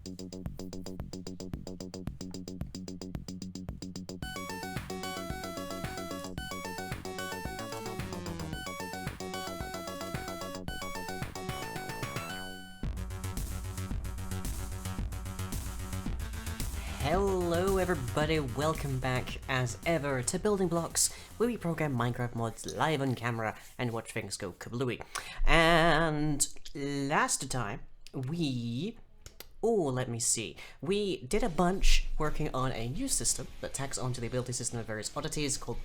Hello everybody, welcome back as ever to Building Blocks, where we program Minecraft mods live on camera and watch things go kablooey. And last time we did a bunch working on a new system that tacks onto the ability system of various oddities called,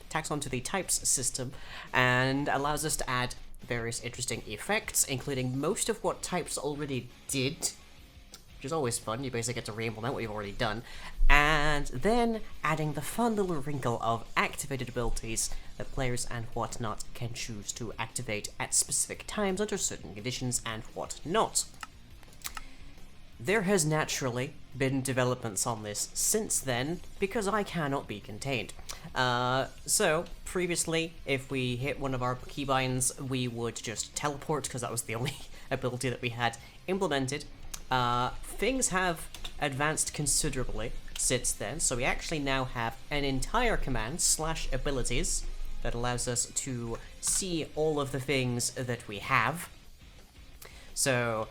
tacks onto the types system and allows us to add various interesting effects, including most of what types already did, which is always fun. You basically get to re-implement what you've already done, and then adding the fun little wrinkle of activated abilities that players and whatnot can choose to activate at specific times under certain conditions and whatnot. There has naturally been developments on this since then, because I cannot be contained. So, previously, if we hit one of our keybinds, we would just teleport, because that was the only ability that we had implemented. Things have advanced considerably since then, so we actually now have an entire command / abilities that allows us to see all of the things that we have. So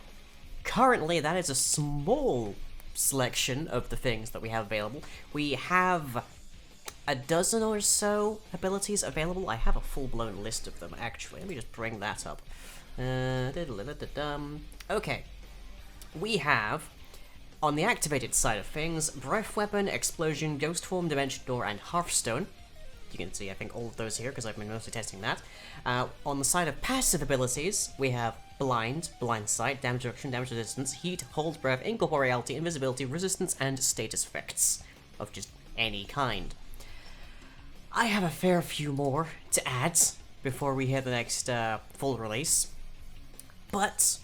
currently that is a small selection of the things that we have available. We have a dozen or so abilities available. I have a full-blown list of them actually. Let me just bring that up. Okay. We have, on the activated side of things, Breath Weapon, Explosion, Ghost Form, Dimension Door, and Hearthstone. You can see, I think, all of those here, because I've been mostly testing that. On the side of passive abilities, we have Blind, Blind Sight, Damage Reduction, Damage Resistance, Heat, Hold Breath, Incorporeality, Invisibility, Resistance, and Status Effects of just any kind. I have a fair few more to add before we hit the next full release, but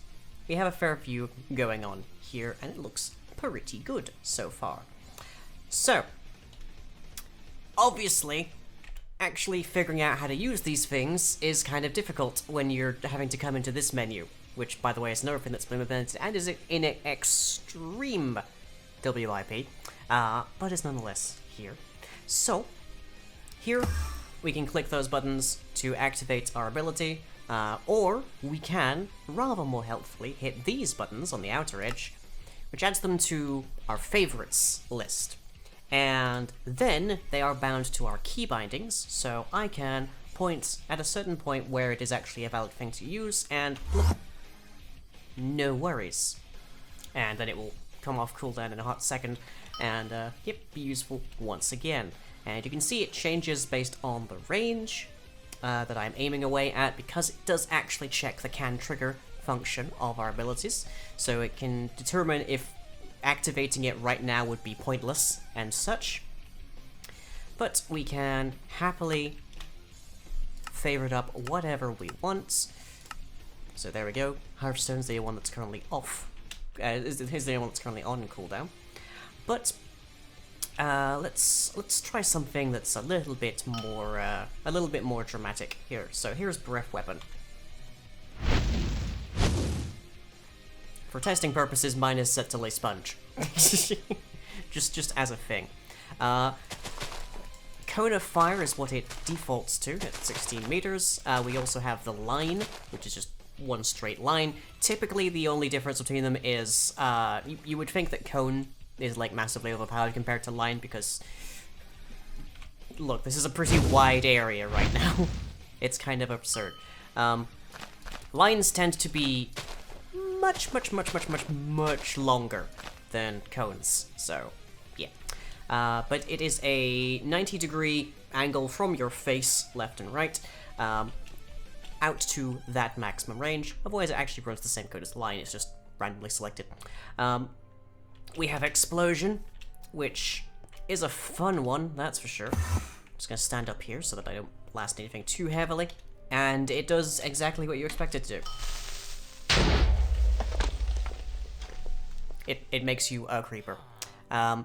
we have a fair few going on here, and it looks pretty good so far. So, obviously, actually figuring out how to use these things is kind of difficult when you're having to come into this menu, which, by the way, is another thing that's been implemented and is in an extreme WIP, but is nonetheless here. So, here we can click those buttons to activate our ability. Or we can, rather more helpfully, hit these buttons on the outer edge, which adds them to our favorites list. And then they are bound to our key bindings, so I can point at a certain point where it is actually a valid thing to use, and look, no worries. And then it will come off cooldown in a hot second, and yep, be useful once again. And you can see it changes based on the range that I'm aiming away at, because it does actually check the can trigger function of our abilities, so it can determine if activating it right now would be pointless and such. But we can happily favorite up whatever we want. So there we go. Hearthstone's the one that's currently off. Here's the one that's currently on cooldown. But let's try something that's a little bit more dramatic here. So here's Breath Weapon. For testing purposes, mine is set to lay sponge. just as a thing. Cone of Fire is what it defaults to at 16 meters. We also have the line, which is just one straight line. Typically, the only difference between them is you would think that Cone is like massively overpowered compared to line, because look, this is a pretty wide area right now. It's kind of absurd. Lines tend to be much longer than cones, so yeah. But it is a 90-degree angle from your face, left and right, out to that maximum range. Otherwise, it actually runs the same code as the line, it's just randomly selected. We have Explosion, which is a fun one, that's for sure. I'm just gonna stand up here so that I don't blast anything too heavily. And it does exactly what you expect it to do. It makes you a creeper. I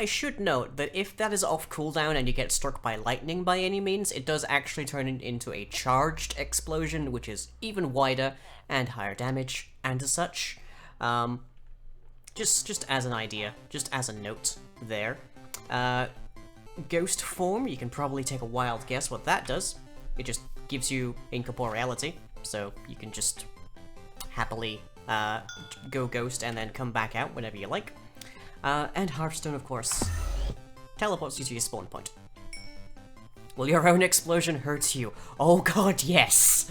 should note that if that is off cooldown and you get struck by lightning by any means, it does actually turn it into a charged explosion, which is even wider and higher damage and such. Just as an idea, just as a note there. Ghost form, you can probably take a wild guess what that does. It just gives you incorporeality, so you can just happily go ghost and then come back out whenever you like. And Hearthstone, of course, teleports you to your spawn point. Well, your own explosion hurts you. Oh god, yes!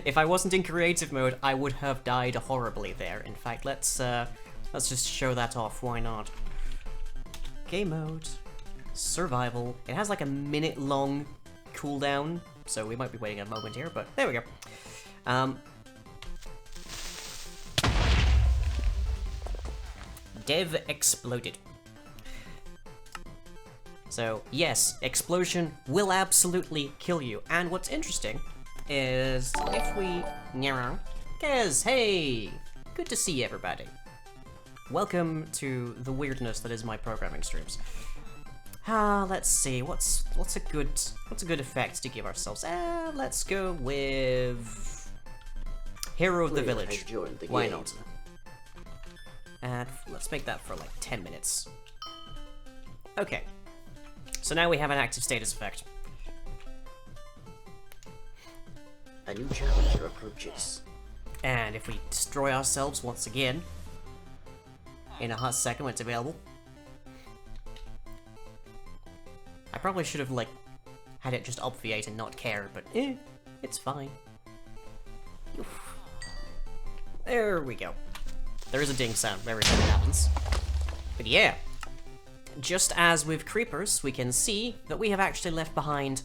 If I wasn't in creative mode, I would have died horribly there. In fact, let's just show that off, why not? Game mode. Survival. It has like a minute-long cooldown, so we might be waiting a moment here, but there we go. Dev exploded. So, yes, explosion will absolutely kill you. And what's interesting is if we... Kez, hey! Good to see everybody. Welcome to the weirdness that is my programming streams. Let's see, what's a good effect to give ourselves? Let's go with Hero of the Village. Why not? And let's make that for like 10 minutes. Okay. So now we have an active status effect. A new challenger approaches. And if we destroy ourselves once again, in a hot second when it's available. I probably should have, like, had it just obviate and not care, but it's fine. Oof. There we go. There is a ding sound every time it happens. But yeah. Just as with creepers, we can see that we have actually left behind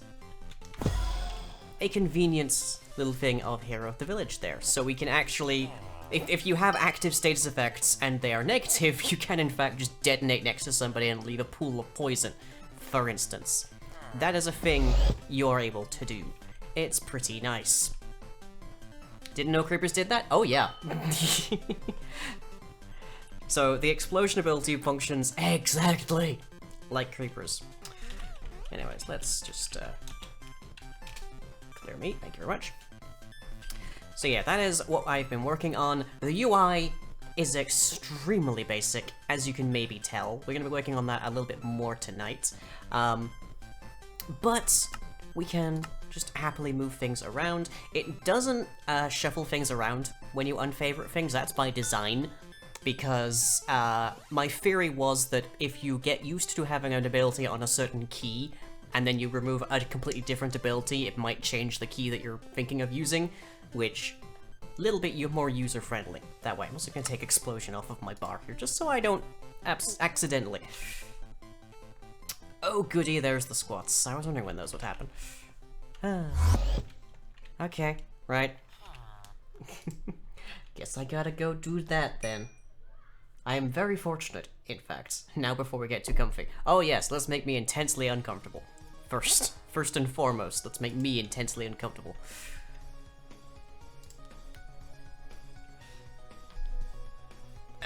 a convenience little thing of Hero of the Village there. So we can actually, if you have active status effects and they are negative, you can in fact just detonate next to somebody and leave a pool of poison, for instance. That is a thing you're able to do. It's pretty nice. Didn't know creepers did that? Oh yeah. So the explosion ability functions exactly like creepers. Anyways, let's just clear me, thank you very much. So yeah, that is what I've been working on. The UI is extremely basic, as you can maybe tell. We're gonna be working on that a little bit more tonight. But we can just happily move things around. It doesn't shuffle things around when you unfavorite things, that's by design. Because my theory was that if you get used to having an ability on a certain key, and then you remove a completely different ability, it might change the key that you're thinking of using, which a little bit more user-friendly that way. I'm also going to take explosion off of my bar here, just so I don't accidentally. Oh goody, there's the squats. I was wondering when those would happen. Okay, right. Guess I gotta go do that then. I am very fortunate, in fact. Now before we get too comfy. Oh yes, let's make me intensely uncomfortable. First and foremost, let's make me intensely uncomfortable.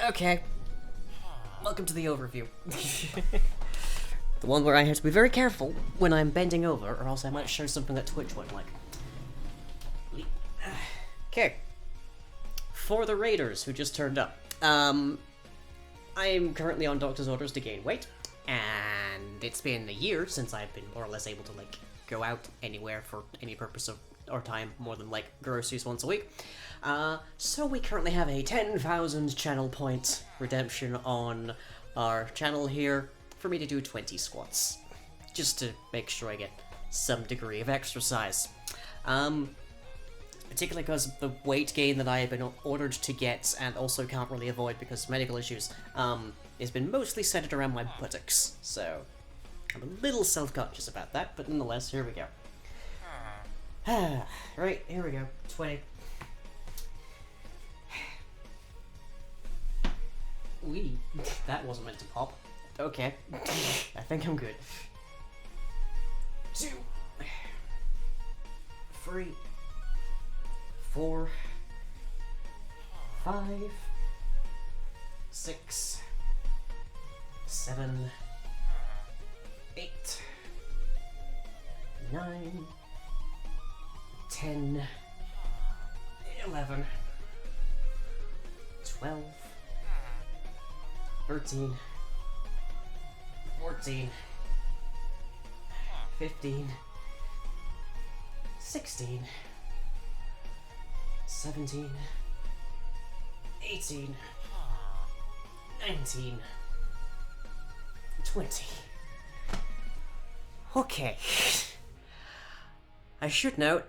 Okay. Welcome to the overview. The one where I have to be very careful when I'm bending over, or else I might show something that Twitch won't like. Okay. For the raiders who just turned up. I am currently on doctor's orders to gain weight, and it's been a year since I've been more or less able to, like, go out anywhere for any purpose of or time more than, like, groceries once a week. So we currently have a 10,000 channel point redemption on our channel here for me to do 20 squats, just to make sure I get some degree of exercise. Particularly because of the weight gain that I have been ordered to get, and also can't really avoid because of medical issues, has been mostly centered around my buttocks, so I'm a little self-conscious about that, but nonetheless, here we go. Right, here we go, 20. Wee, that wasn't meant to pop. Okay, I think I'm good. 2, 3, 4, 5, 6, 7, 8, 9, 10, 11, 12, 13, 14, 15, 16, 17, 18, 19, 20. Okay. I should note,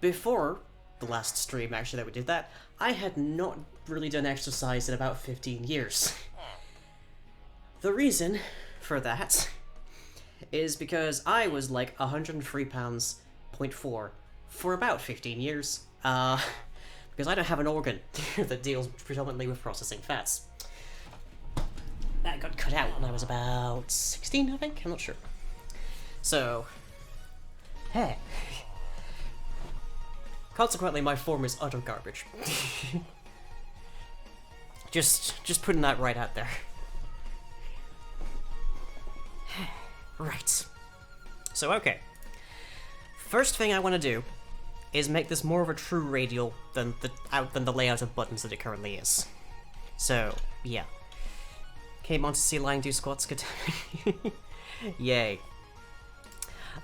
before the last stream actually that we did that, I had not really done exercise in about 15 years. The reason for that is because I was like 103 pounds, 0.4 for about 15 years, because I don't have an organ that deals predominantly with processing fats. That got cut out when I was about 16, I think? I'm not sure. So, hey. Consequently, my form is utter garbage. just putting that right out there. Right. So, okay. First thing I want to do is make this more of a true radial than the layout of buttons that it currently is. So, yeah. Came on to see Lion do squats, good. Yay.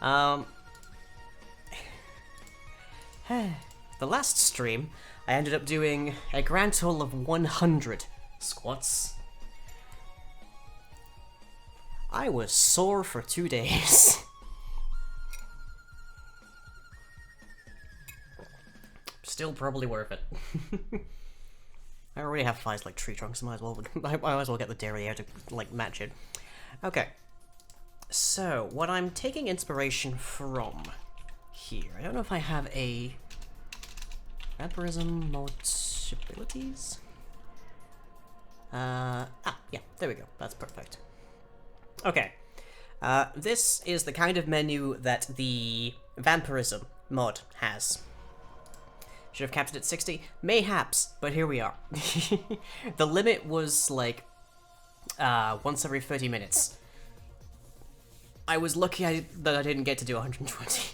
The last stream, I ended up doing a grand total of 100 squats. I was sore for 2 days. Still probably worth it. I already have thighs like tree trunks, I might as well get the derriere to, like, match it. Okay. So, what I'm taking inspiration from here, I don't know if I have a vampirism abilities? Yeah, there we go, that's perfect. Okay, this is the kind of menu that the vampirism mod has. Should have kept it at 60? Mayhaps, but here we are. The limit was like, once every 30 minutes. I was lucky that I didn't get to do 120.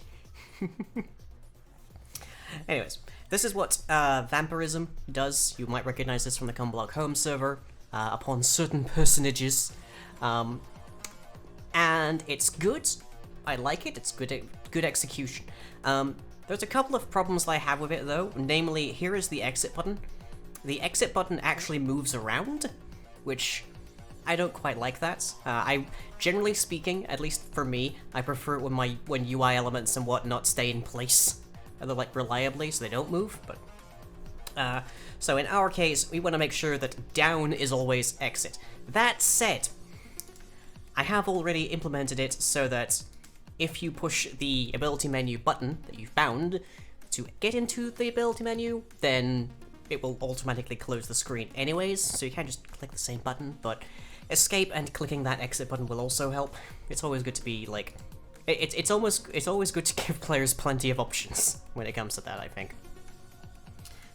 Anyways, this is what vampirism does. You might recognize this from the Cumblog home server, upon certain personages. And it's good. I like it. It's good execution. There's a couple of problems that I have with it, though. Namely, here is the exit button. The exit button actually moves around, which I don't quite like that. Generally speaking, at least for me, I prefer it when UI elements and whatnot stay in place, like reliably, so they don't move. But so in our case, we want to make sure that down is always exit. That said, I have already implemented it so that if you push the ability menu button that you've bound to get into the ability menu, then it will automatically close the screen anyways, so you can't just click the same button, but escape and clicking that exit button will also help. It's always good to be, like, it's always good to give players plenty of options when it comes to that, I think.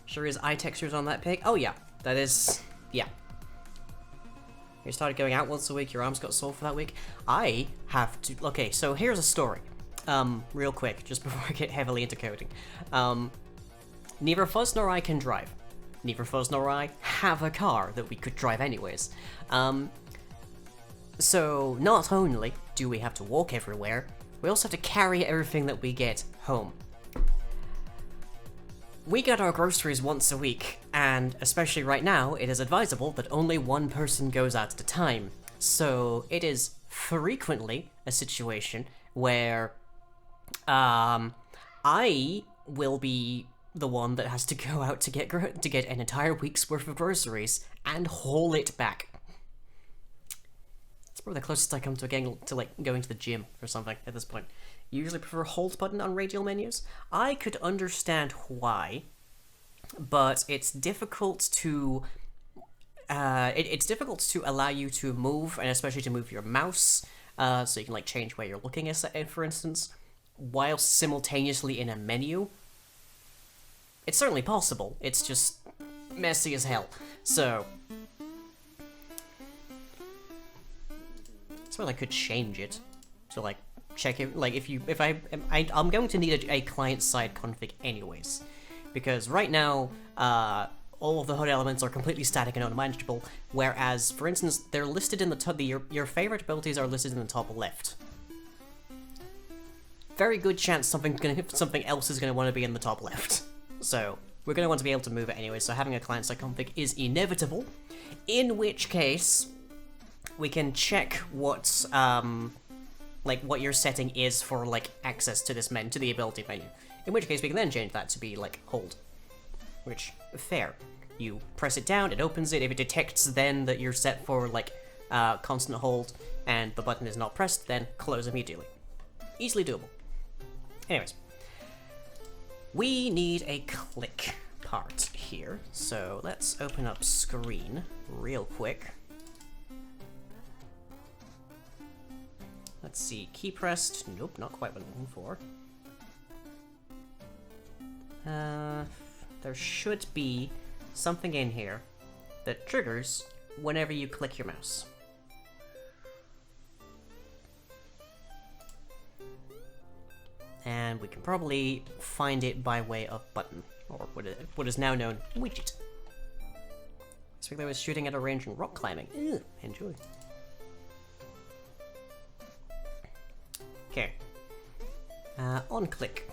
Sure is eye textures on that pig? Oh yeah, that is, yeah. You started going out once a week, your arms got sore for that week. I have to... Okay, so here's a story. Real quick, just before I get heavily into coding. Neither Fuzz nor I can drive. Neither Fuzz nor I have a car that we could drive anyways. So not only do we have to walk everywhere, we also have to carry everything that we get home. We get our groceries once a week, and especially right now, it is advisable that only one person goes out at a time. So it is frequently a situation where I will be the one that has to go out to get an entire week's worth of groceries and haul it back. It's probably the closest I come to going to the gym or something at this point. Usually prefer hold button on radial menus. I could understand why, but it's difficult to it's difficult to allow you to move, and especially to move your mouse, so you can like change where you're looking, for instance, while simultaneously in a menu. It's certainly possible. It's just messy as hell. So I could change it to like check it, like I'm going to need a client-side config anyways, because right now all of the HUD elements are completely static and unmanageable, whereas, for instance, they're listed in the top, your favorite abilities are listed in the top left. Very good chance something else is going to want to be in the top left. So, we're going to want to be able to move it anyway, so having a client-side config is inevitable, in which case, we can check what, like, what your setting is for, like, access to this to the ability menu. In which case, we can then change that to be, like, hold. Which, fair. You press it down, it opens it. If it detects then that you're set for, like, constant hold, and the button is not pressed, then close immediately. Easily doable. Anyways. We need a click part here, so let's open up screen real quick. Let's see, key pressed. Nope, not quite what I'm looking for. There should be something in here that triggers whenever you click your mouse. And we can probably find it by way of button, or what is now known widget. This week I was shooting at a range and rock climbing. Ew, enjoy. Okay. On click.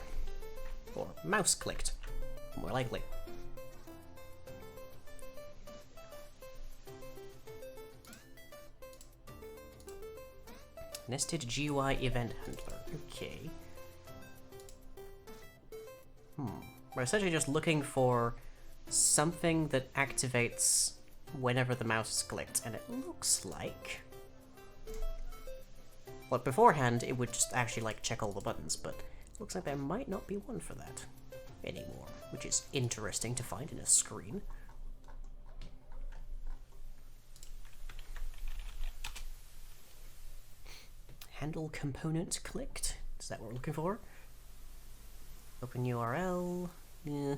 Or mouse clicked, more likely. Nested GUI event handler. Okay. We're essentially just looking for something that activates whenever the mouse is clicked, and it looks like... Well, beforehand, it would just actually, like, check all the buttons, but it looks like there might not be one for that anymore, which is interesting to find in a screen. Handle component clicked. Is that what we're looking for? Open URL. Yeah.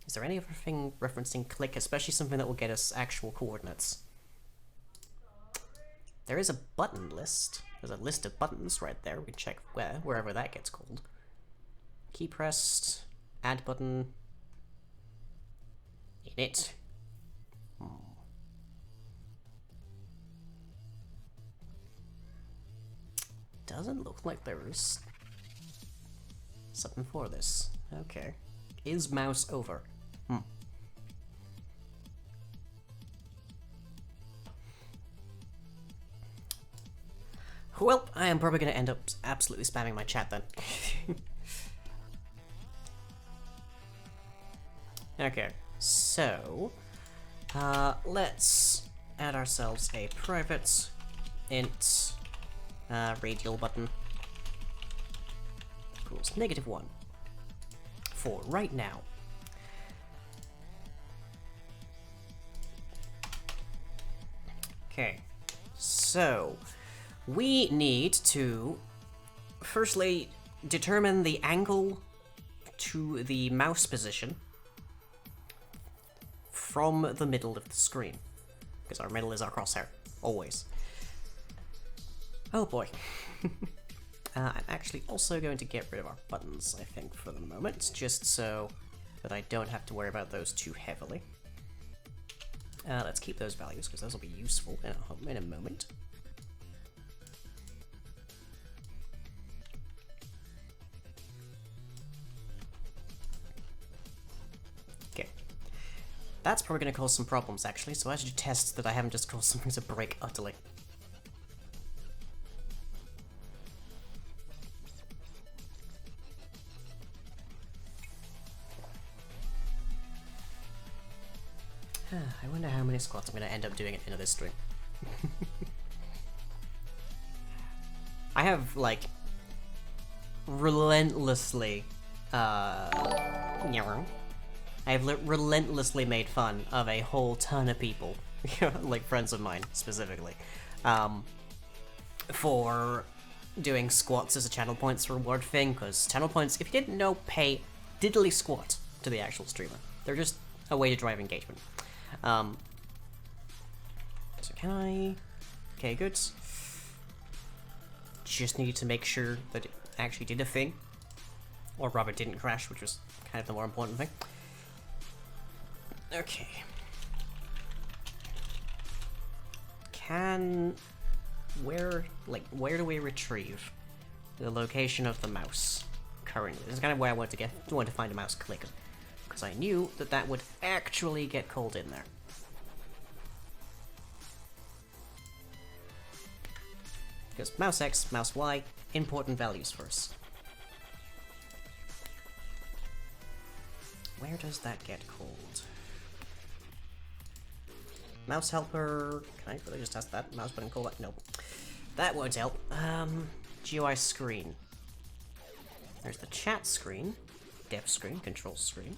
Is there anything referencing click, especially something that will get us actual coordinates? There is a button list. There's a list of buttons right there. We can check wherever that gets called. Key pressed, add button, init. Doesn't look like there's something for this. Okay. Is mouse over? Well, I am probably going to end up absolutely spamming my chat then. Okay, so let's add ourselves a private int radial button equals -1 for right now. Okay, so we need to firstly determine the angle to the mouse position from the middle of the screen, because our middle is our crosshair, always. Oh boy. I'm actually also going to get rid of our buttons, I think, for the moment, just so that I don't have to worry about those too heavily. Let's keep those values, because those will be useful in a moment. Okay. That's probably going to cause some problems, actually, so I should test that I haven't just caused something to break utterly. I wonder how many squats I'm going to end up doing at the end of this stream. I have, like, relentlessly, relentlessly made fun of a whole ton of people, like friends of mine specifically, for doing squats as a channel points reward thing, because channel points, if you didn't know, pay diddly squat to the actual streamer. They're just a way to drive engagement. So can I... Okay, good. Just needed to make sure that it actually did a thing. Or rather didn't crash, which was kind of the more important thing. Okay. Where do we retrieve the location of the mouse currently? This is kind of where I want to find a mouse clicker, because I knew that that would actually get called in there. Because mouse X, mouse Y, important values for us. Where does that get called? Mouse helper. Can I really just test that? Mouse button call that? Nope. That won't help. GUI screen. There's the chat screen, dev screen, control screen.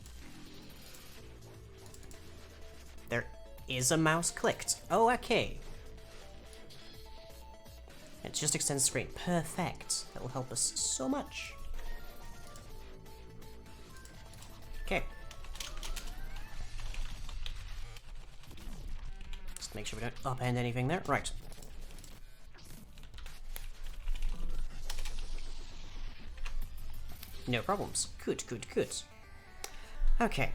There is a mouse clicked. Oh, okay. It just extends screen. Perfect. That will help us so much. Okay. Just make sure we don't upend anything there. Right. No problems. Good, good, good. Okay.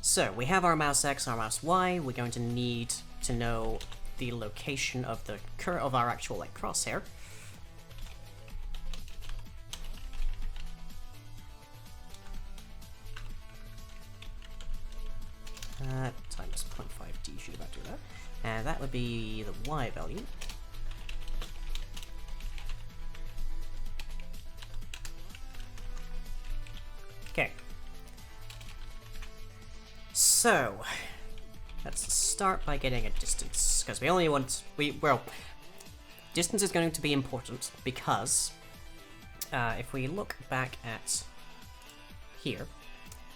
So, we have our mouse X, our mouse Y. We're going to need to know the location of the of our actual like crosshair. Times 0.5d should about do that. And that would be the Y value. Okay. So, let's start by getting a distance, because we only want, well, distance is going to be important, because if we look back at here,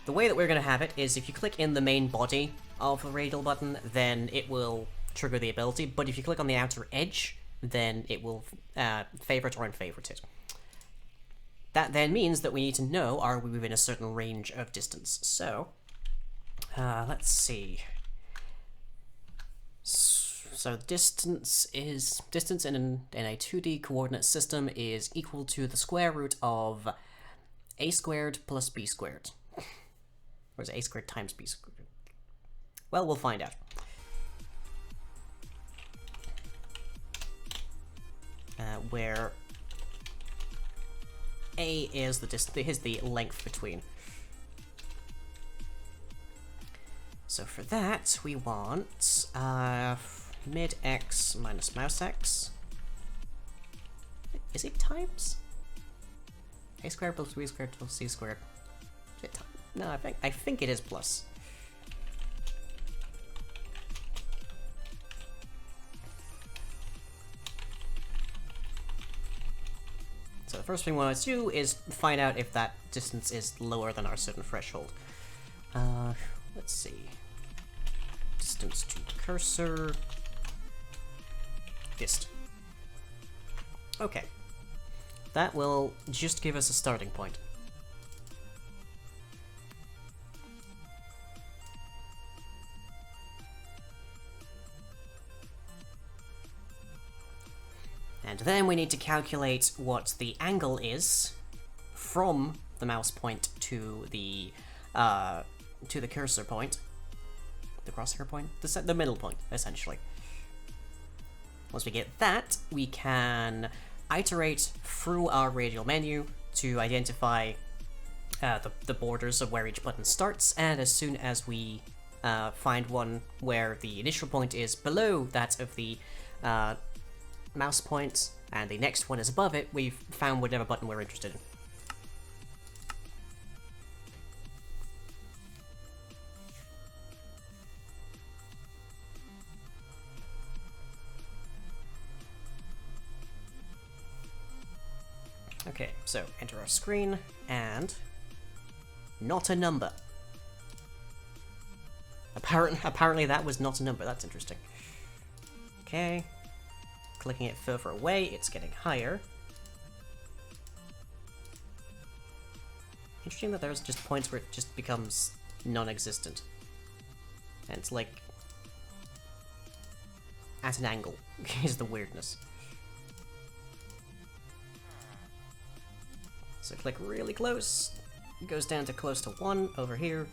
the way that we're going to have it is if you click in the main body of the radial button, then it will trigger the ability, but if you click on the outer edge, then it will favorite or unfavorite it. That then means that we need to know, are we within a certain range of distance? So, let's see. So distance in a 2D coordinate system is equal to the square root of a squared plus b squared. Or is it a squared times b squared? Well, we'll find out. Where a is the length between. So for that, we want mid x minus mouse x. Is it times? A squared plus b squared plus c squared. Is it no, I think it is plus. So the first thing we want to do is find out if that distance is lower than our certain threshold. Let's see. Distance to cursor. Dist. Okay. That will just give us a starting point. And then we need to calculate what the angle is from the mouse point to the cursor point, the crosshair point, the middle point, essentially. Once we get that, we can iterate through our radial menu to identify the borders of where each button starts, and as soon as we find one where the initial point is below that of the mouse point, and the next one is above it, we've found whatever button we're interested in. Okay, so enter our screen, and not a number. Apparently that was not a number, that's interesting. Okay. Clicking it further away, it's getting higher. Interesting that there's just points where it just becomes non-existent. And it's like at an angle is the weirdness. So click really close, it goes down to close to 1 over here,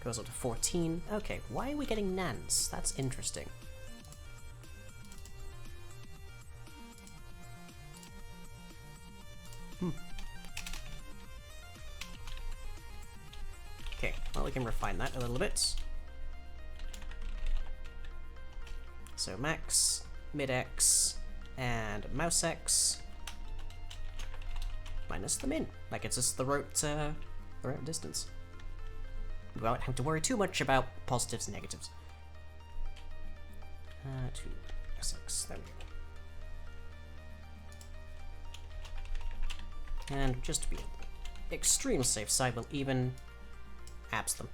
Goes up to 14. Okay, why are we getting nans? That's interesting. Okay, well, we can refine that a little bit. So max, mid-X, and mouse-X. Minus the min. That gets us the route distance. We won't have to worry too much about positives and negatives. 2, 6, there we go. And just to be on the extreme safe side, we'll even abs them.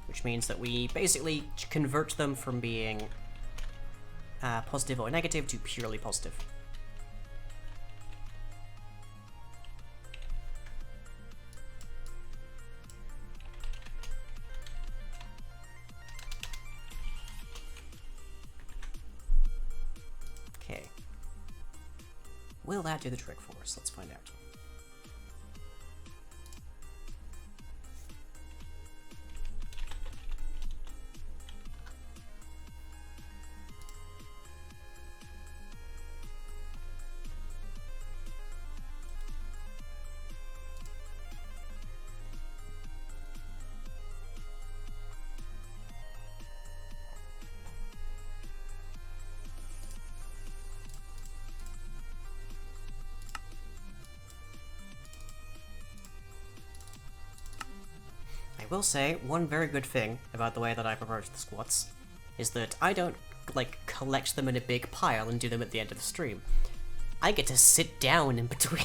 Which means that we basically convert them from being positive or negative to purely positive. Okay. Will that do the trick for us? Let's find out. I will say, one very good thing about the way that I've approached the squats is that I don't, like, collect them in a big pile and do them at the end of the stream. I get to sit down in between.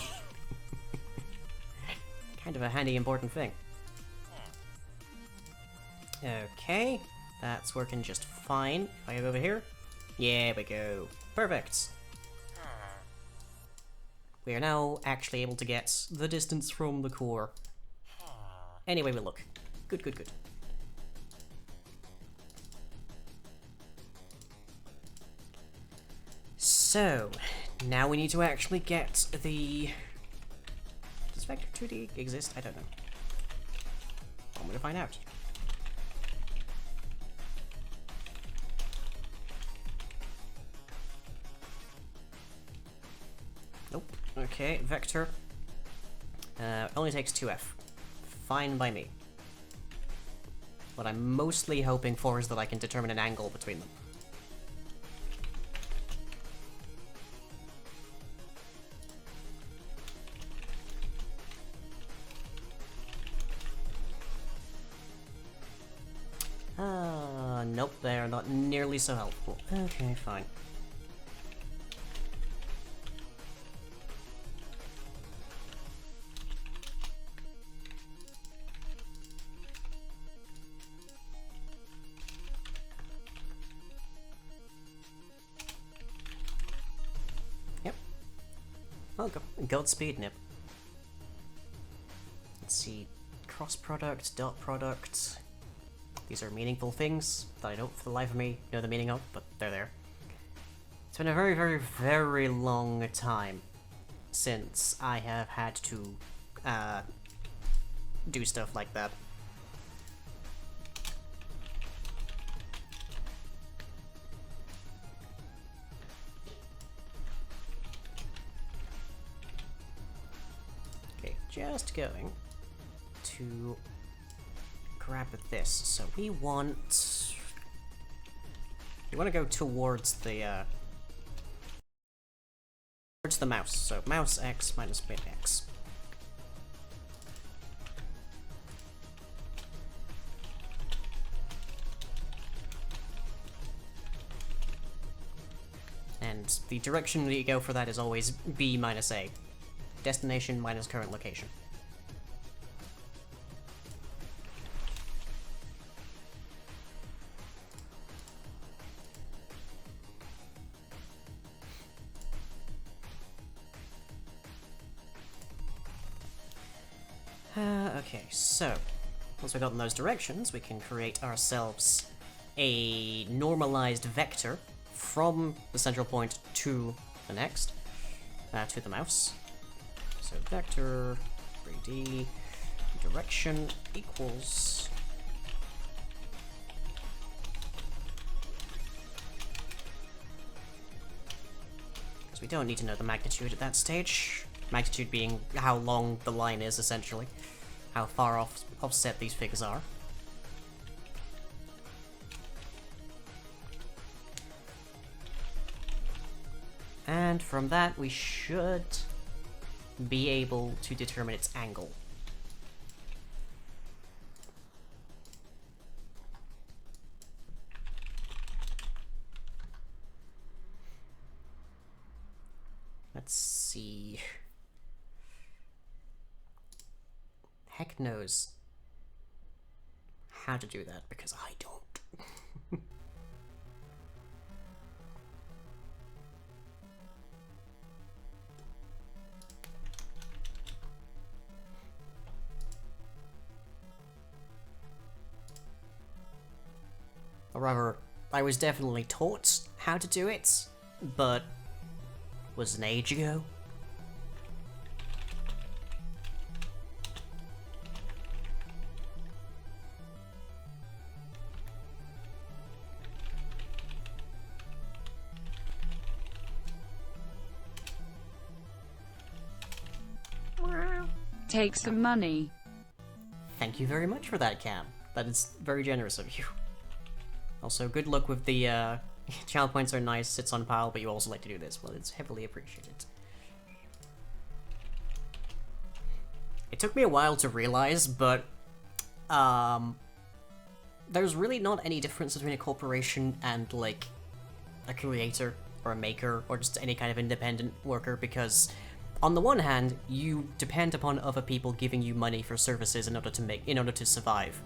Kind of a handy, important thing. Okay, that's working just fine. If I go over here, yeah, we go. Perfect. We are now actually able to get the distance from the core. Any way we look. Good, good, good. So, now we need to actually get the... Does Vector 2D exist? I don't know. I'm gonna find out. Nope. Okay, Vector. Only takes 2F. Fine by me. What I'm mostly hoping for is that I can determine an angle between them. Nope, they are not nearly so helpful. Okay, fine. Yep. Oh, Godspeed, Nip. Let's see. Cross product, dot product. These are meaningful things that I don't, for the life of me, know the meaning of, but they're there. It's been a very, very, very long time since I have had to do stuff like that. Okay, just going to grab this. So we want to go towards the mouse. So mouse X minus bit X. And the direction that you go for that is always B minus A. Destination minus current location. Okay, so once we've gotten those directions, we can create ourselves a normalized vector from the central point to the next, to the mouse. So vector 3D direction equals... Because we don't need to know the magnitude at that stage. Magnitude being how long the line is, essentially. How far offset these figures are. And from that, we should be able to determine its angle. Let's see. Heck knows how to do that, because I don't. Or rather, I was definitely taught how to do it, but was an age ago. Take some money. Thank you very much for that, Cam. That is very generous of you. Also, good luck with the, channel points are nice, sits on pile, but you also like to do this. Well, it's heavily appreciated. It took me a while to realize, but, there's really not any difference between a corporation and, like, a creator, or a maker, or just any kind of independent worker, because on the one hand, you depend upon other people giving you money for services in order to survive.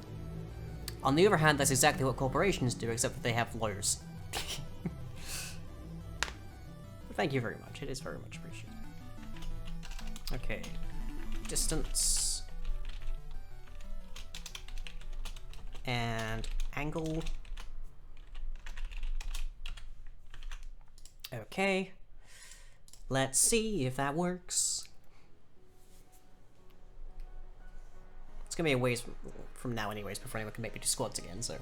On the other hand, that's exactly what corporations do, except that they have lawyers. Thank you very much. It is very much appreciated. Okay. Distance. And angle. Okay. Let's see if that works. It's gonna be a ways from now anyways before anyone can make me do squats again, so...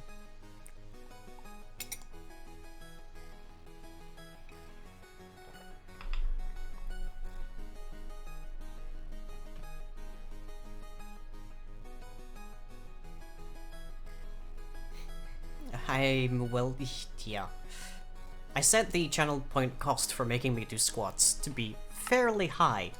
well, yeah. I set the channel point cost for making me do squats to be fairly high.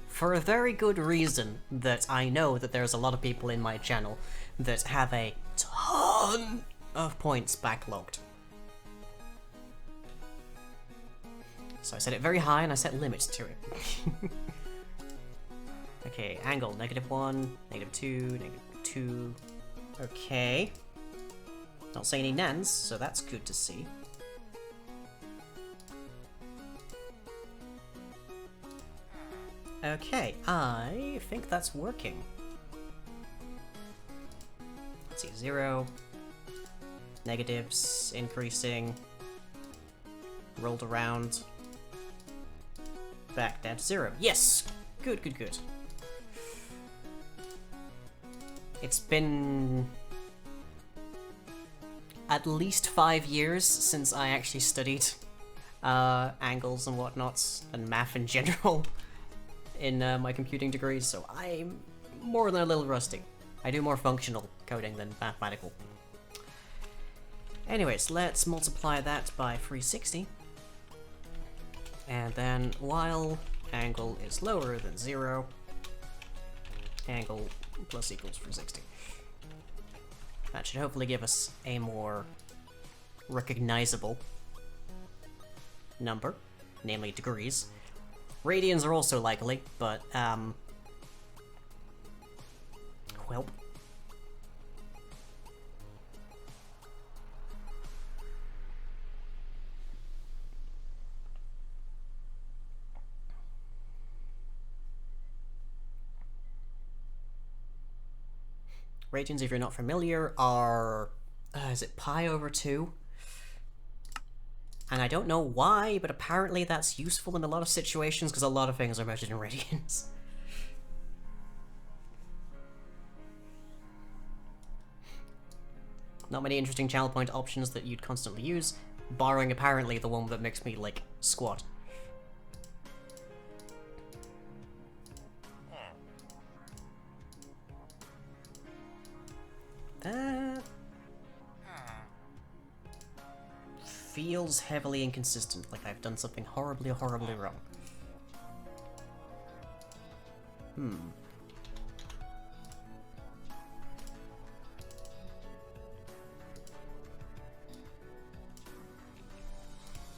For a very good reason that I know that there's a lot of people in my channel that have a ton of points backlogged. So I set it very high and I set limits to it. Okay, angle, -1, -2, -2. Okay. Don't say any nans, so that's good to see. Okay, I think that's working. Let's see, 0. Negatives, increasing. Rolled around. Back down to 0. Yes! Good, good, good. It's been at least 5 years since I actually studied angles and whatnots, and math in general, in my computing degrees, so I'm more than a little rusty. I do more functional coding than mathematical. Anyways, let's multiply that by 360. And then while angle is lower than 0, angle plus equals 360. That should hopefully give us a more recognizable number, namely degrees. Radians are also likely, but, well. Radians, if you're not familiar, are, is it pi over 2? And I don't know why, but apparently that's useful in a lot of situations, because a lot of things are measured in radians. Not many interesting channel point options that you'd constantly use, barring apparently the one that makes me, like, squat. Feels heavily inconsistent, like I've done something horribly, horribly wrong.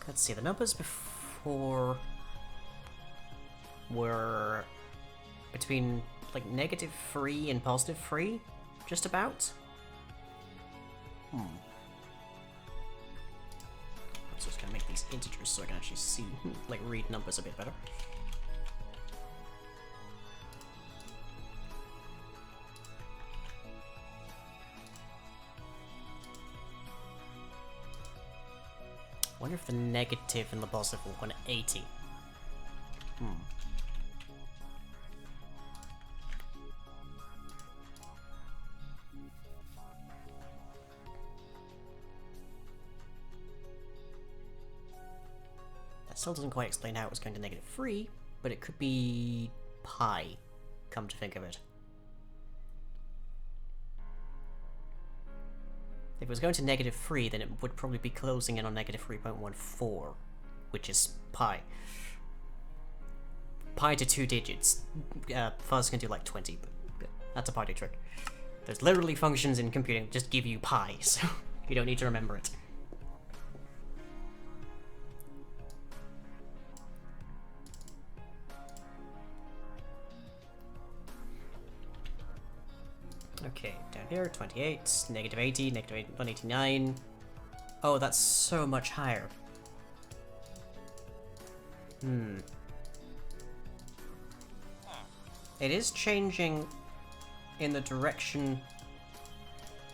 Let's see, the numbers before were between, like, -3 and +3, just about? So it's gonna make these integers so I can actually see, like, read numbers a bit better. I wonder if the negative and the positive will go to 80. That still doesn't quite explain how it was going to -3, but it could be pi, come to think of it. If it was going to -3, then it would probably be closing in on -3.14, which is pi. Pi to 2 digits. Fuzz can do like 20, but that's a party trick. There's literally functions in computing that just give you pi, so you don't need to remember it. Okay, down here, 28, -80, -189. Oh, that's so much higher. It is changing in the direction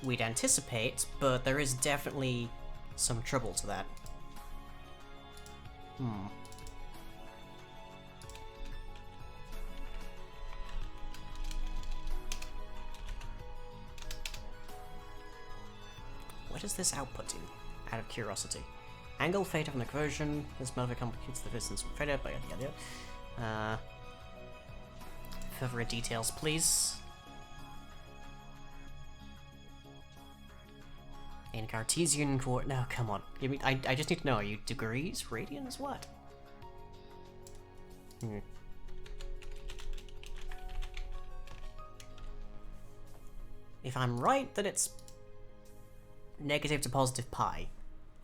we'd anticipate, but there is definitely some trouble to that. What does this output do? Out of curiosity. Angle, fate of an conversion. This method complicates the distance from failure, but yada. Further details, please. In Cartesian coordinate. No, come on. Give me. I just need to know. Are you degrees, radians, what? If I'm right that it's negative to positive pi,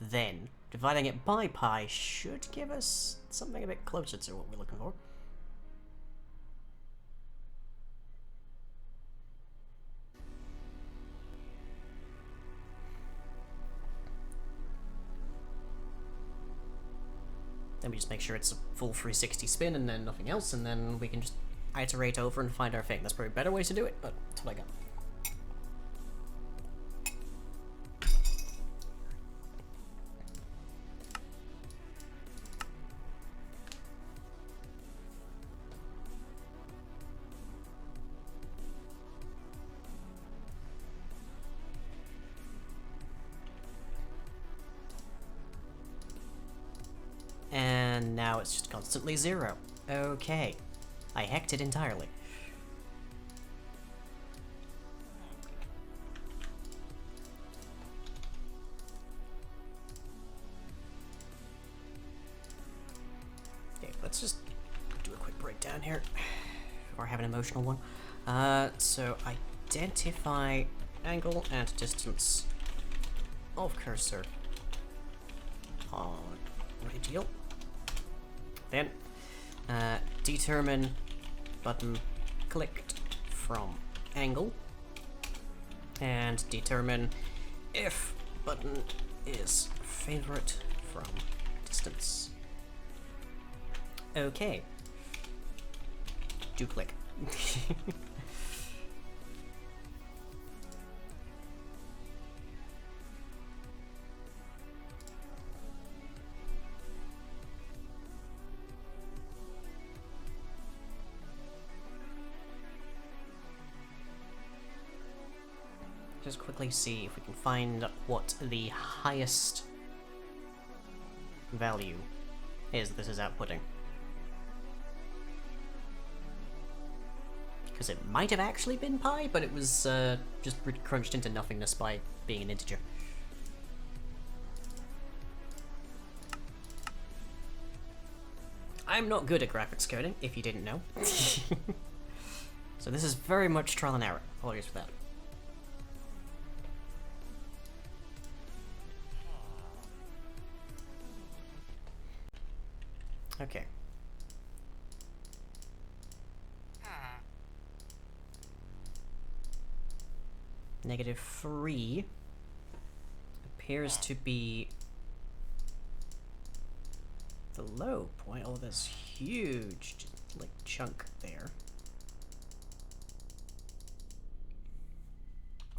then dividing it by pi should give us something a bit closer to what we're looking for. Then we just make sure it's a full 360 spin and then nothing else, and then we can just iterate over and find our thing. That's probably a better way to do it, but that's what I got. And now it's just constantly 0. Okay. I hacked it entirely. Okay, let's just do a quick breakdown here. Or have an emotional one. So identify angle and distance of cursor on radial. Then determine button clicked from angle, and determine if button is favorite from distance. Okay. Do click. just quickly see if we can find what the highest value is this is outputting. Because it might have actually been pi, but it was just crunched into nothingness by being an integer. I'm not good at graphics coding, if you didn't know. So this is very much trial and error. Apologies for that. Okay. -3 appears to be the low point. Oh, this huge, like, chunk there.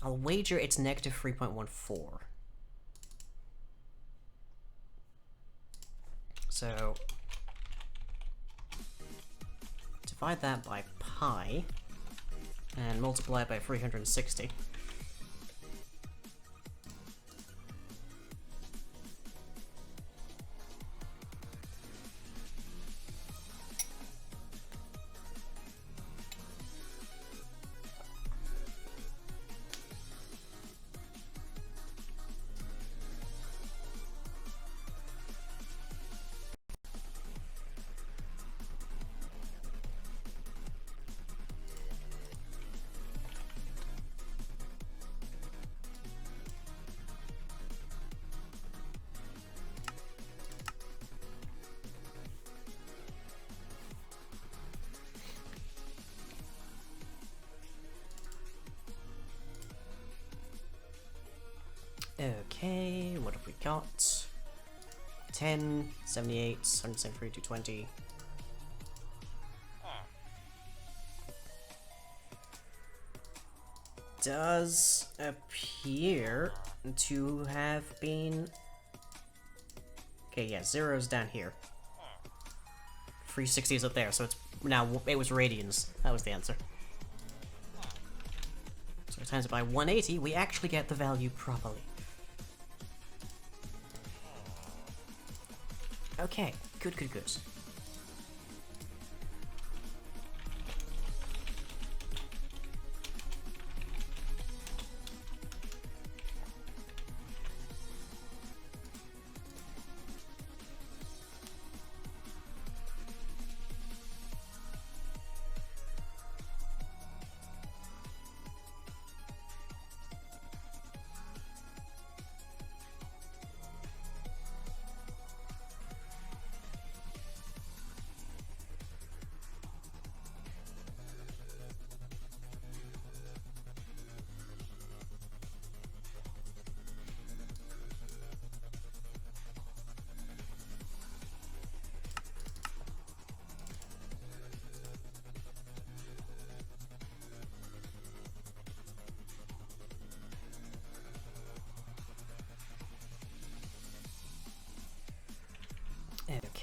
I'll wager it's -3.14. So divide that by pi and multiply it by 360. Okay, what have we got? 10, 78, 173, 220. Does appear to have been... Okay, yeah, 0's down here. 360 is up there, so it's now, it was radians. That was the answer. So times it by 180, we actually get the value properly. Okay, good, good, good.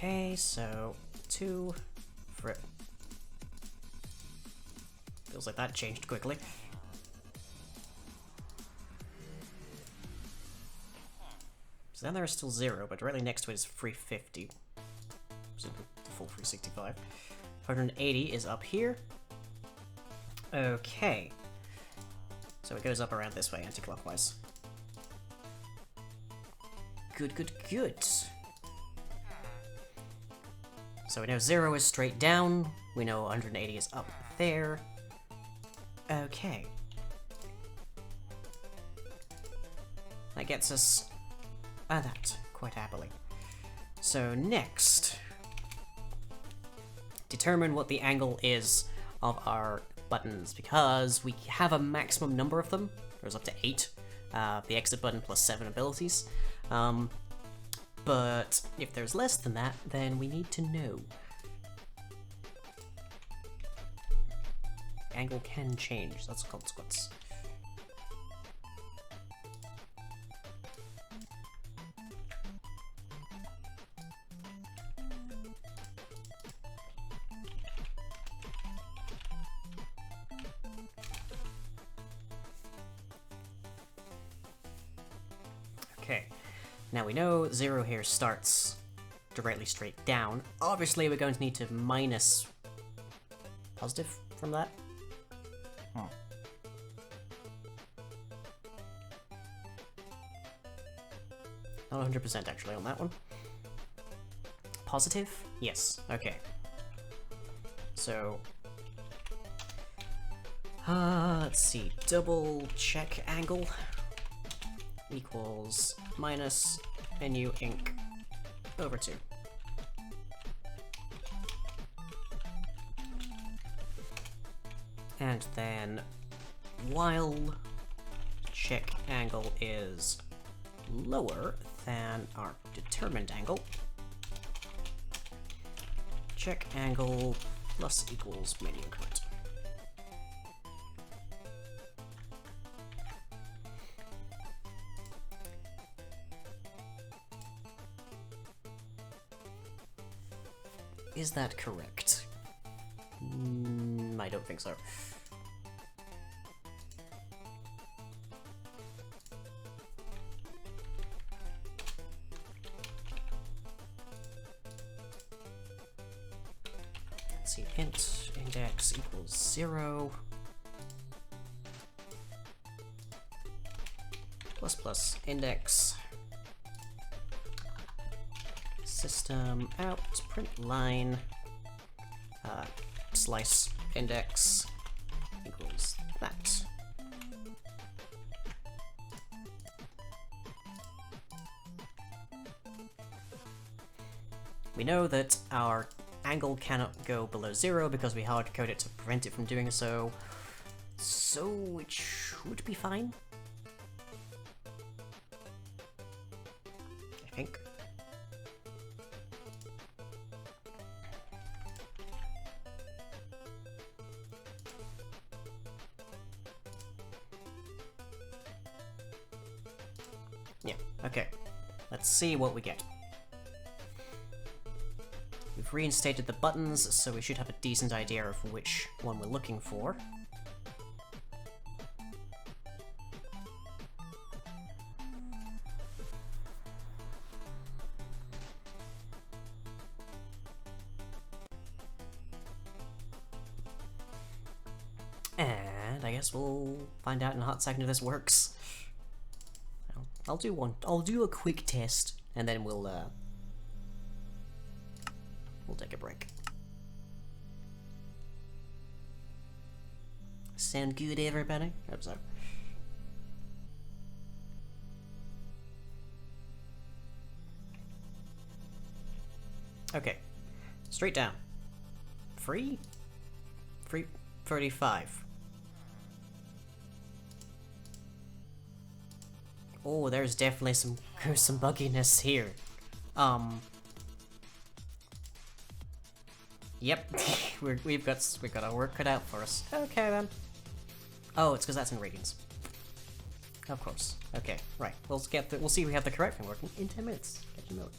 Okay, so 2 for it. Feels like that changed quickly. So then there is still 0, but directly next to it is 350. So the full 365. 180 is up here. Okay. So it goes up around this way, anti-clockwise. Good, good, good. So we know 0 is straight down, we know 180 is up there. Okay. That gets us that quite happily. So next, determine what the angle is of our buttons, because we have a maximum number of them. There's up to 8. The exit button plus 7 abilities. But if there's less than that, then we need to know. Angle can change, that's a consequence. Okay. Now we know 0 here starts directly straight down. Obviously, we're going to need to minus positive from that. Huh. Not 100% actually on that one. Positive? Yes. Okay. So, let's see. Double check angle equals minus nu inc over 2. And then while check angle is lower than our determined angle, check angle plus equals menu increment. Is that correct? I don't think so. Let's see, int index equals 0 plus plus index system out print line slice index equals that. We know that our angle cannot go below 0 because we hard code it to prevent it from doing so. So it should be fine. I think. Yeah, okay. Let's see what we get. We've reinstated the buttons, so we should have a decent idea of which one we're looking for. And I guess we'll find out in a hot second if this works. I'll do a quick test, and then we'll take a break. Sound good, everybody? Hope so. Okay. Straight down. Free 35. Oh, there's definitely some bugginess here. Yep, we've got our work cut out for us. Okay then. Oh, it's because that's in radians. Of course. Okay, right. We'll see if we have the correct thing working in 10 minutes. Catch you in a minute.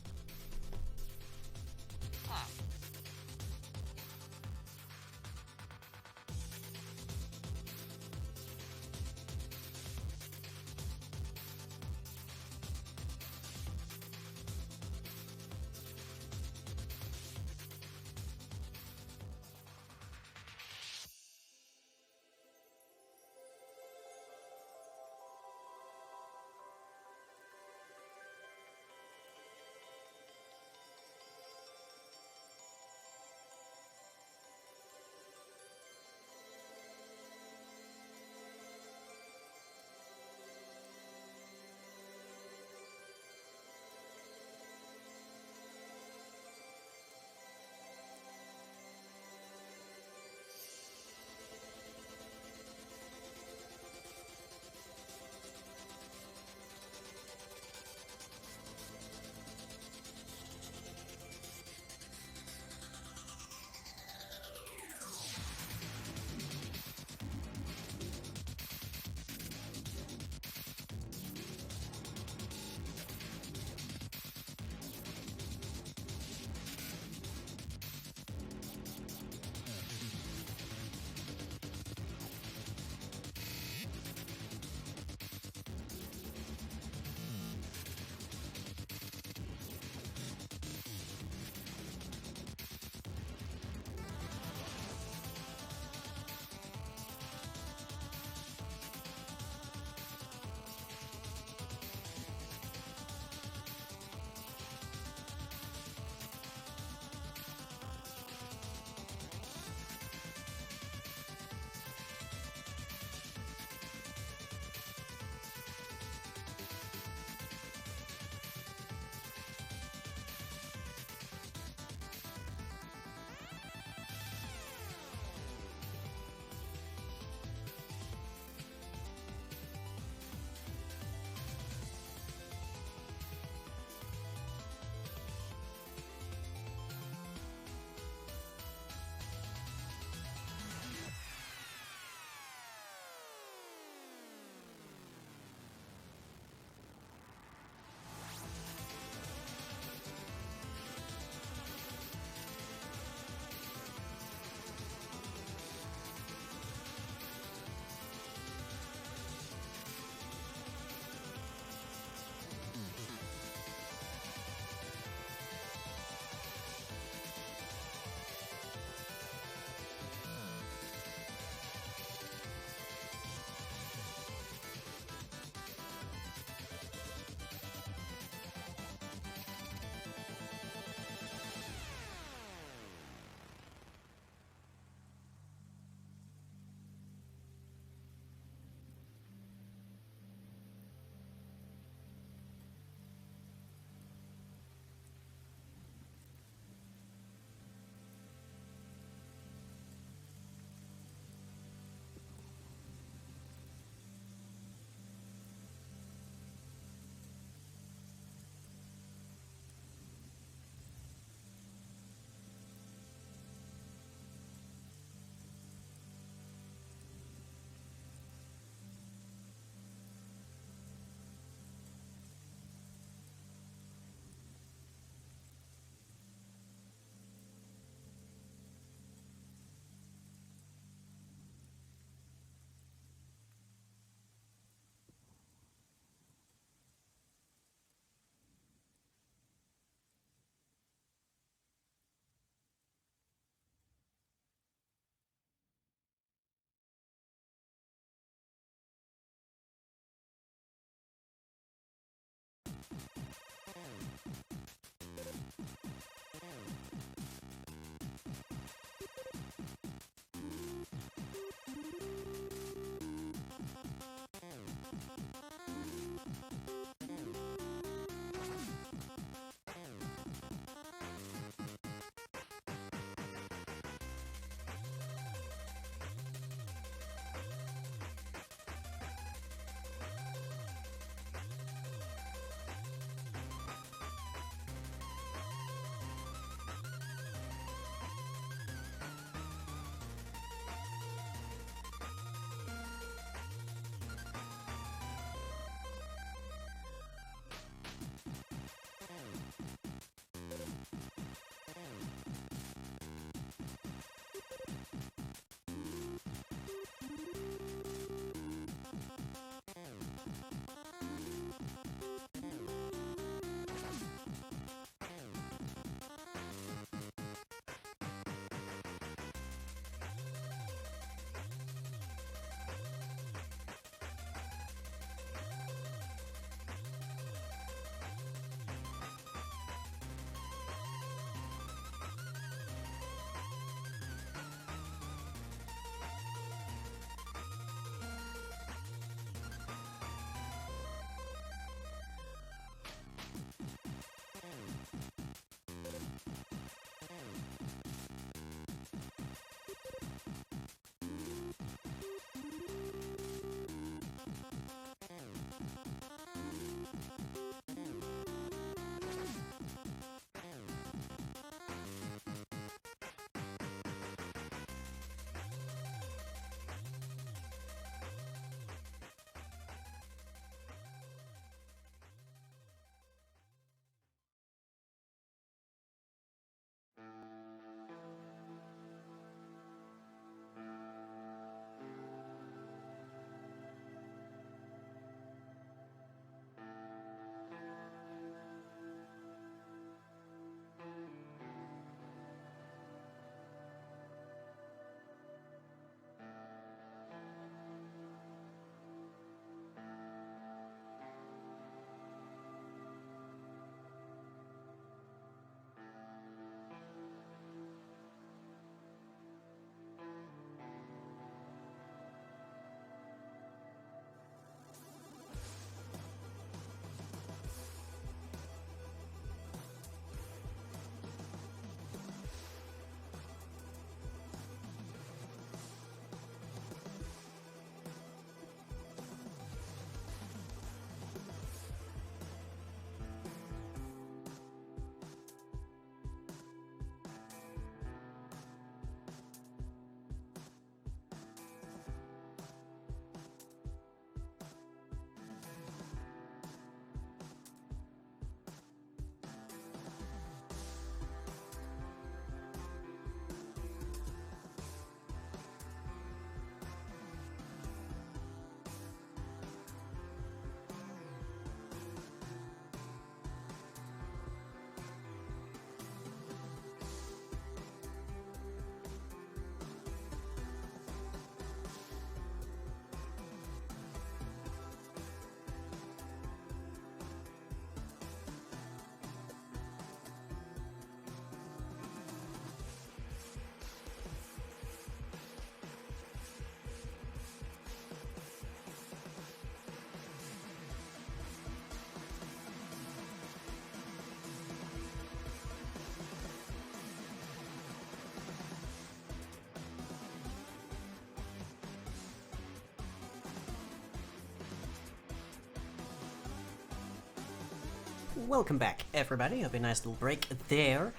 Welcome back, everybody. Hope a nice little break there.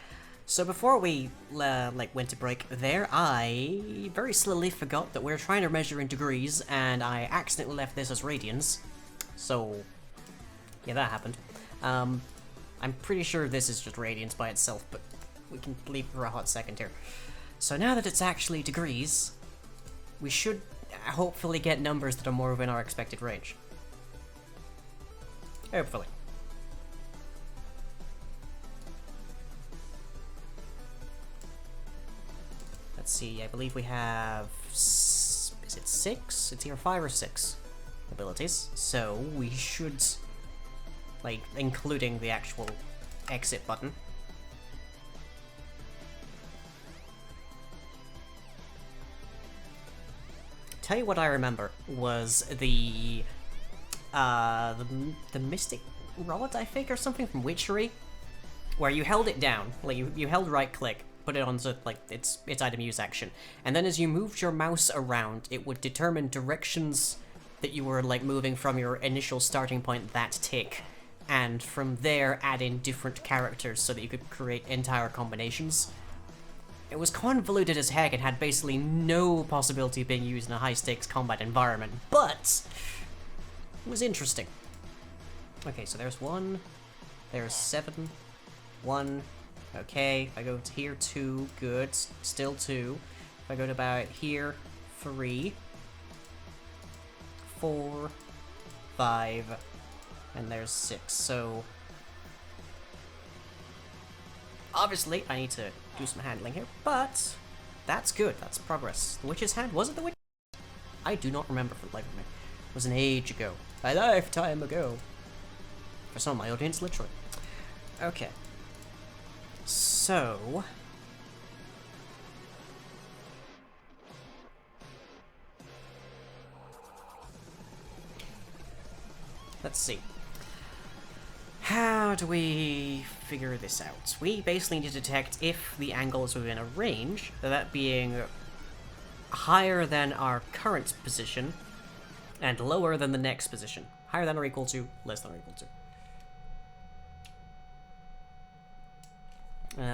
So before we went to break there, I very slowly forgot that we're trying to measure in degrees, and I accidentally left this as radians. So yeah, that happened. I'm pretty sure this is just radians by itself, but we can leave for a hot second here. So now that it's actually degrees, we should hopefully get numbers that are more within our expected range. Hopefully. Let's see, I believe we have... is it 6? It's either 5 or 6 abilities. So we should... like, including the actual exit button. Tell you what I remember was the Mystic Rod, I think, or something from Witchery, where you held it down, like you held right click, put it onto like its item use action, and then as you moved your mouse around, it would determine directions that you were like moving from your initial starting point that tick, and from there add in different characters so that you could create entire combinations. It was convoluted as heck and had basically no possibility of being used in a high-stakes combat environment, but it was interesting. Okay, so there's 1, there's 7, 1, okay, if I go to here, 2, good, still 2. If I go to about here, 3, 4, 5, and there's 6, so... obviously, I need to do some handling here, but that's good, that's progress. The Witch's Hand, was it the Witch? I do not remember for the life of me. It was an age ago. A lifetime ago. For some of my audience, literally. Okay. So... let's see. How do we figure this out? We basically need to detect if the angle is within a range, that being higher than our current position and lower than the next position. Higher than or equal to, less than or equal to.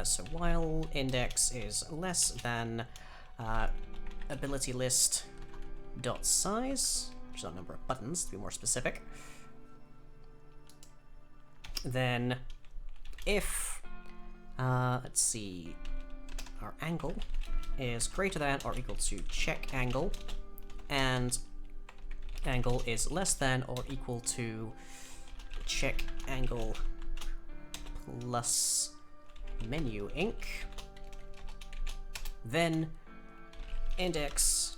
So while index is less than ability list dot size, which is our number of buttons to be more specific, then if, let's see, our angle is greater than or equal to check angle, and angle is less than or equal to check angle plus menu ink, then index...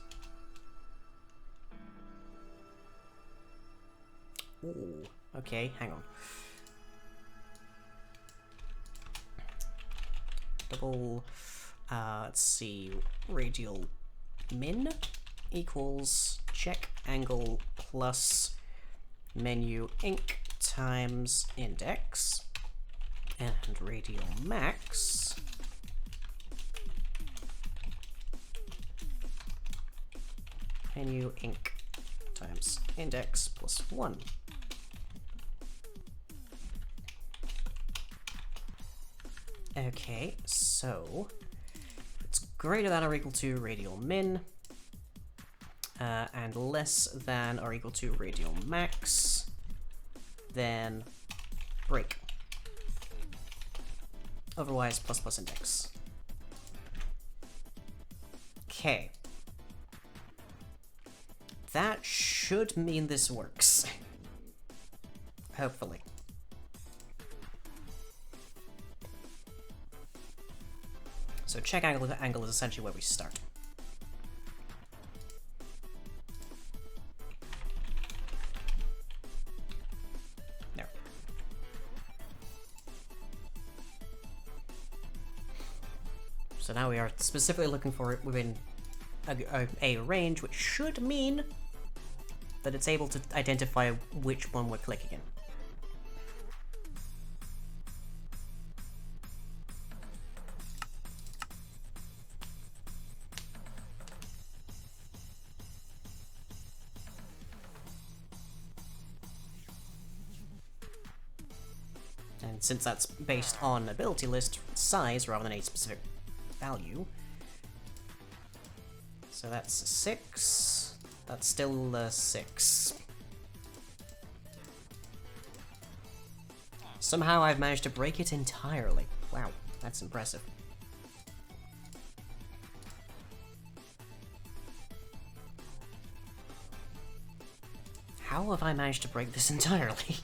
ooh, okay, hang on. Double, let's see, radial min equals check angle plus menu ink times index, and radial max menu ink times index plus 1. Okay, so it's greater than or equal to radial min, and less than or equal to radial max, then break. Otherwise, plus plus index. Okay. That should mean this works. Hopefully. So check angle is essentially where we start. There. So now we are specifically looking for it within a range, which should mean that it's able to identify which one we're clicking in. And since that's based on ability list size rather than a specific value. So that's a 6. That's still a 6. Somehow I've managed to break it entirely. Wow, that's impressive. How have I managed to break this entirely?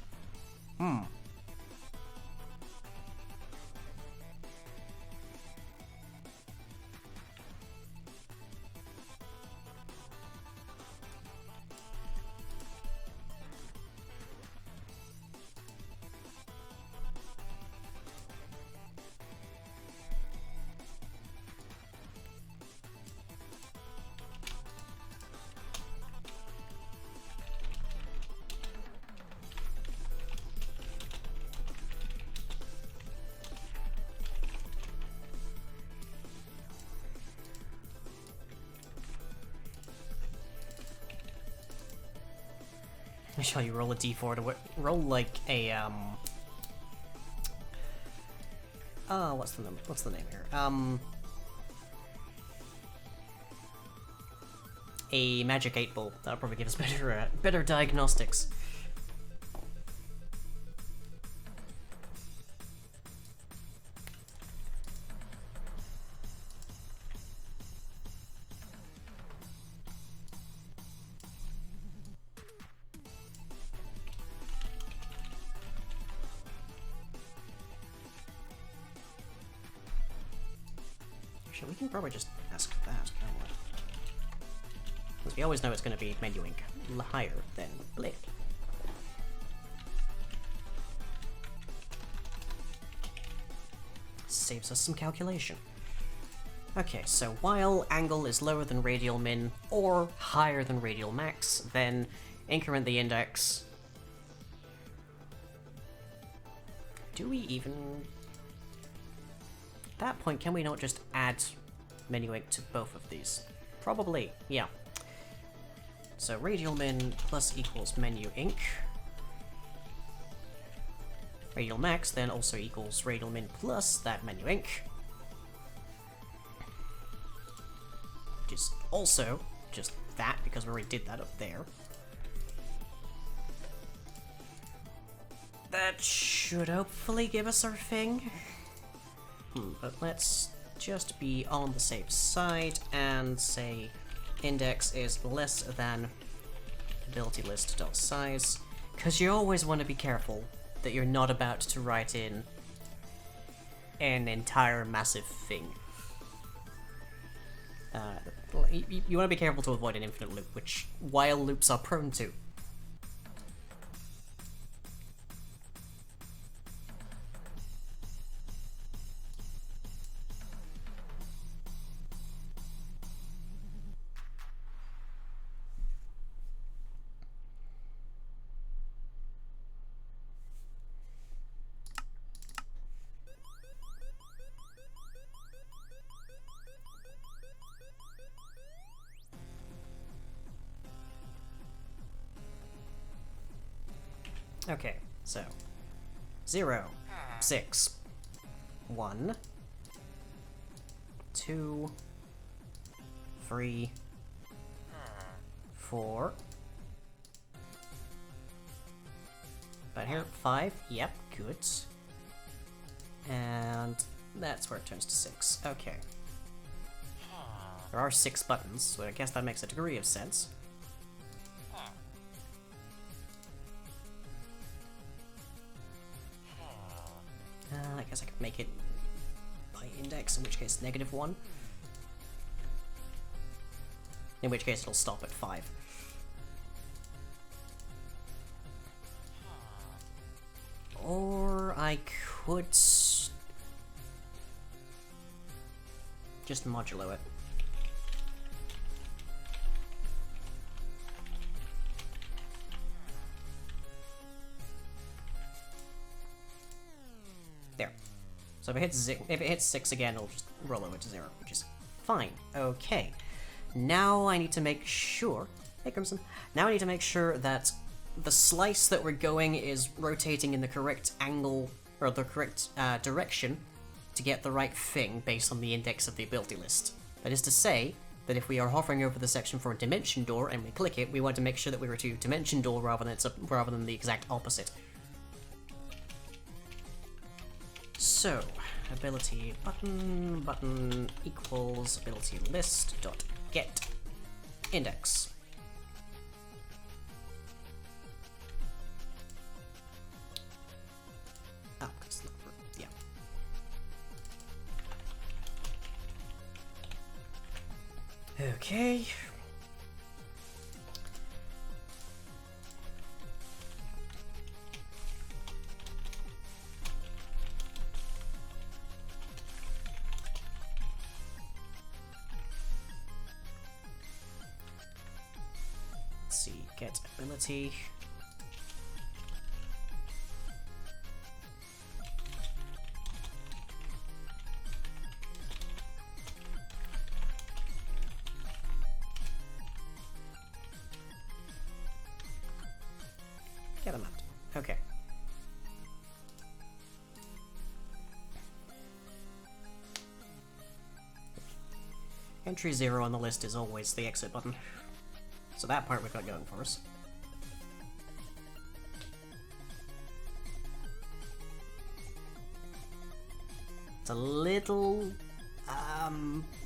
Shall you roll a d4 to roll like a what's the name here? A magic 8-ball. That'll probably give us better diagnostics. We can probably just ask that, can't we? Because we always know it's going to be menuing higher than Blade. Saves us some calculation. Okay, so while angle is lower than radial min or higher than radial max, then increment the index. Do we even... At that point, can we not just add menu ink to both of these? Probably, yeah. So radial min plus equals menu ink. Radial max then also equals radial min plus that menu ink. Which is also just that, because we already did that up there. That should hopefully give us our thing. But let's just be on the safe side and say index is less than ability list dot size, because you always want to be careful that you're not about to write in an entire massive thing. You want to be careful to avoid an infinite loop, which while loops are prone to. Okay, so 0, 6, 1, 2, 3, 4. But here, 5. Yep, good. And that's where it turns to 6. Okay. There are 6 buttons, so I guess that makes a degree of sense. I guess I could make it by index, in which case -1. In which case it'll stop at 5. Or I could just modulo it. There. So if it hits 6 again, it'll just roll over to 0, which is fine. Okay. Now I need to make sure... Hey, Crimson. Now I need to make sure that the slice that we're going is rotating in the correct angle or the correct direction to get the right thing based on the index of the ability list. That is to say, that if we are hovering over the section for a dimension door and we click it, we want to make sure that we were to dimension door rather than the exact opposite. So, ability button equals ability list dot get index. Oh, it's not for, yeah. Okay. Let's see, get ability. Get them out. Okay. Entry 0 on the list is always the exit button. So that part we've got going for us. It's a little...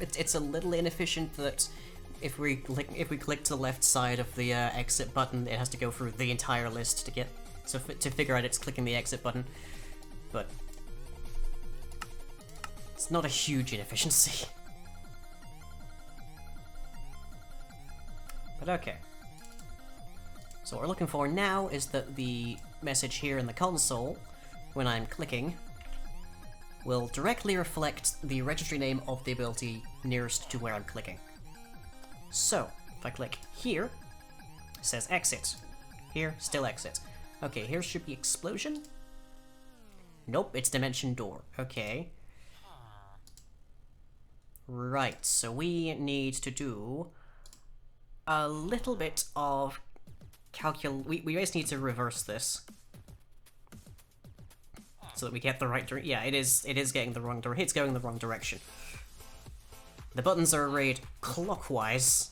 it's a little inefficient that if we click to the left side of the exit button, it has to go through the entire list to figure out it's clicking the exit button. But it's not a huge inefficiency. But okay. So what we're looking for now is that the message here in the console, when I'm clicking, will directly reflect the registry name of the ability nearest to where I'm clicking. So, if I click here, it says exit. Here, still exit. Okay, here should be explosion. Nope, it's dimension door. Okay. Right, so we need to do a little bit of we just need to reverse this so that we get the right direction. Yeah, it is getting the wrong direction. It's going the wrong direction. The buttons are arrayed clockwise,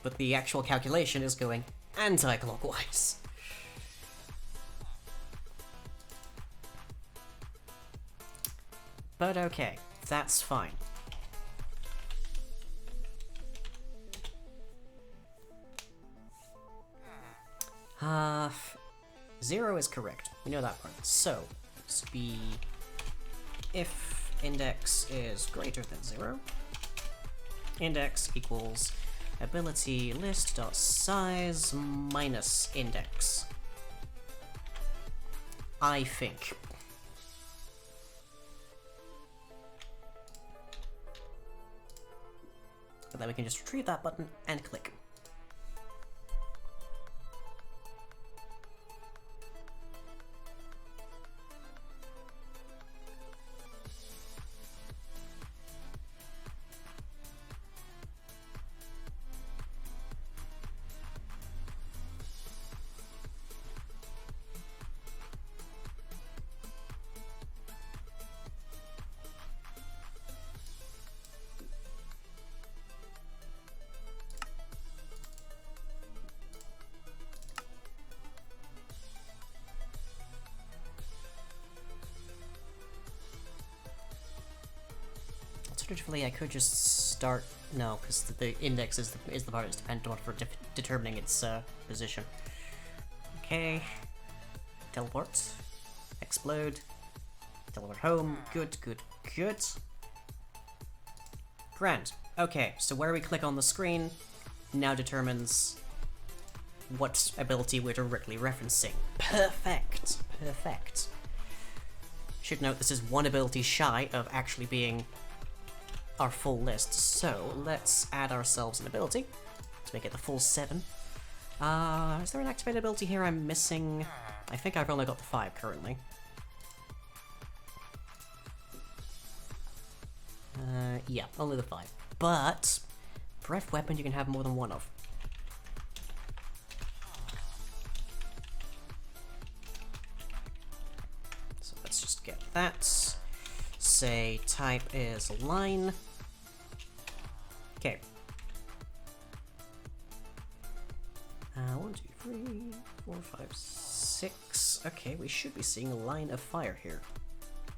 but the actual calculation is going anti-clockwise. But okay, that's fine. 0 is correct. We know that part. So, this would be if index is greater than 0, index equals ability list dot size minus index. I think. But then we can just retrieve that button and click. Alternatively, I could just start... No, because the index is the part that's dependent on for determining its position. Okay. Teleport. Explode. Teleport home. Good, good, good. Grand. Okay, so where we click on the screen now determines what ability we're directly referencing. Perfect. Perfect. Should note this is one ability shy of actually being our full list, so let's add ourselves an ability to make it the full 7. Is there an activated ability here I'm missing? I think I've only got the 5 currently. Yeah, only the 5. But breath weapon you can have more than one of. So let's just get that. Say type is line. Okay. 1, 2, 3, 4, 5, 6. Okay, we should be seeing a line of fire here.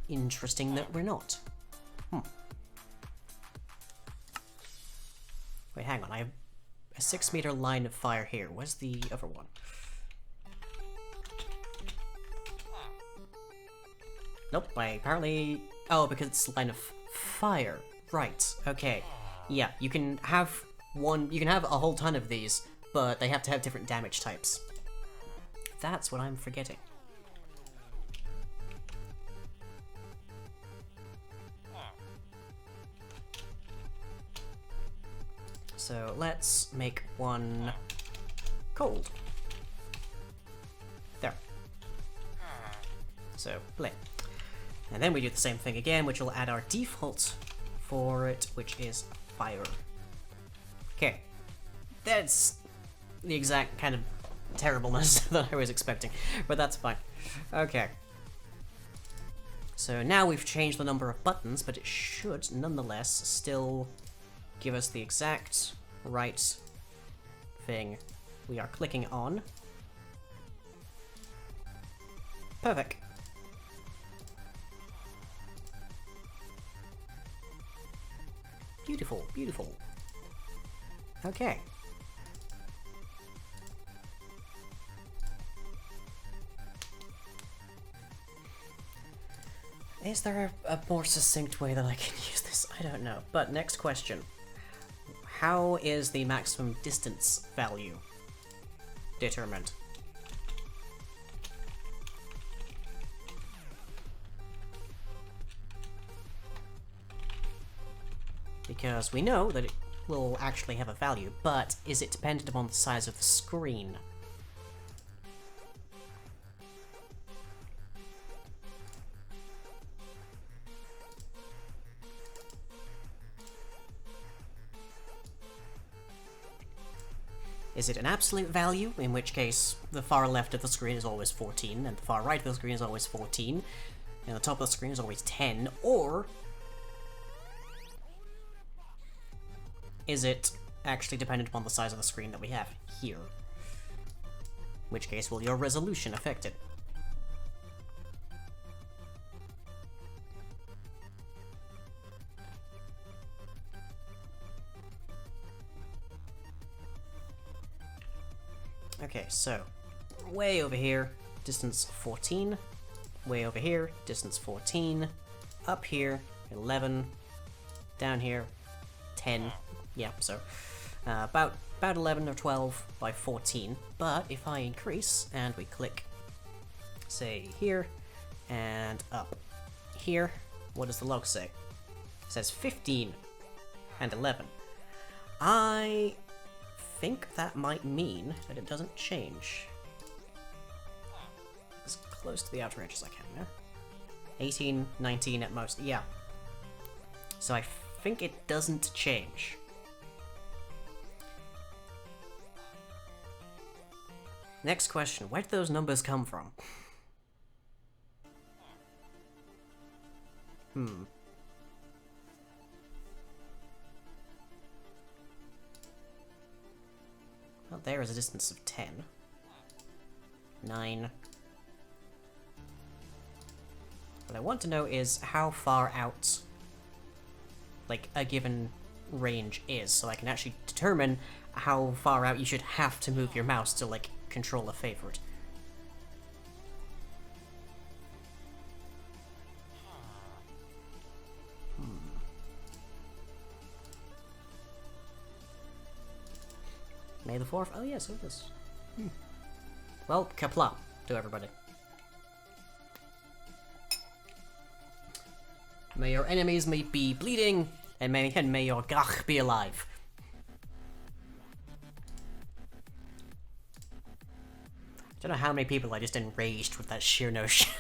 Interesting that we're not. Wait, hang on. I have a 6-meter line of fire here. Where's the other one? Nope, apparently... Oh, because it's line of fire. Right, okay. Yeah, you can have a whole ton of these, but they have to have different damage types. That's what I'm forgetting. So let's make one cold. There. So, play. And then we do the same thing again, which will add our default for it, which is fire. Okay. That's the exact kind of terribleness that I was expecting, but that's fine. Okay. So now we've changed the number of buttons, but it should nonetheless still give us the exact right thing we are clicking on. Perfect. Beautiful, beautiful. Okay. Is there a more succinct way that I can use this? I don't know. But next question. How is the maximum distance value determined? Because we know that it will actually have a value, but is it dependent upon the size of the screen? Is it an absolute value, in which case the far left of the screen is always 14, and the far right of the screen is always 14, and the top of the screen is always 10, or is it actually dependent upon the size of the screen that we have here? In which case will your resolution affect it? Okay, so way over here, distance 14. Way over here, distance 14. Up here, 11. Down here, 10. Yeah, so about 11 or 12 by 14. But if I increase and we click, say here and up here, what does the log say? It says 15 and 11. I think that might mean that it doesn't change. As close to the outer edge as I can, yeah? 18, 19 at most, yeah. So I think it doesn't change. Next question, where did those numbers come from? Well, there is a distance of 10. 9. What I want to know is how far out, like, a given range is, so I can actually determine how far out you should have to move your mouse to, like, control a favorite. May the 4th? Oh yeah, so it is. Well, kapla to everybody. May your enemies be bleeding, and may your gach be alive. I don't know how many people I just enraged with that sheer notion.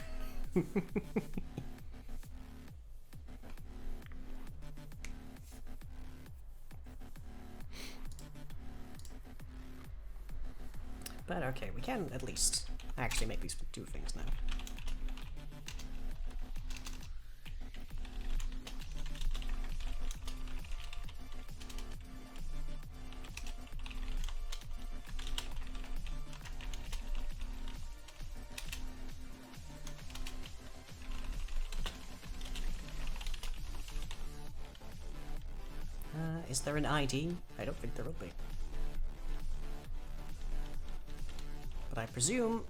But okay, we can at least actually make these do things now. Is there an ID? I don't think there will be. But I presume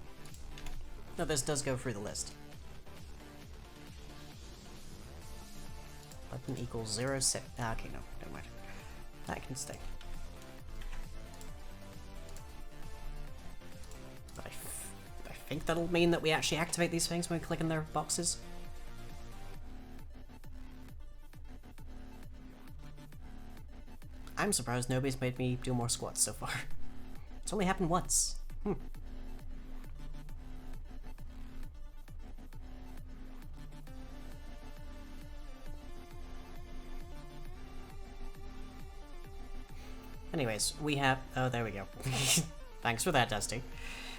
that this does go through the list. Button equals 0, set. Ah, okay, no, never mind. That can stay. But I think that'll mean that we actually activate these things when we click in their boxes. I'm surprised nobody's made me do more squats so far. It's only happened once. Anyways, we have... Oh, there we go. Thanks for that, Dusty.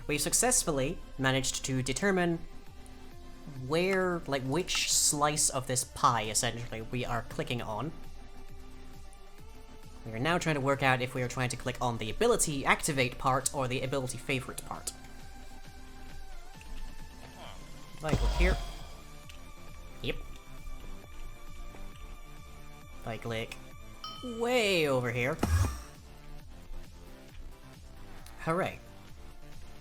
We've successfully managed to determine where, like, which slice of this pie, essentially, we are clicking on. We are now trying to work out if we are trying to click on the ability activate part or the ability favorite part. If I click here. Yep. If I click way over here. Hooray.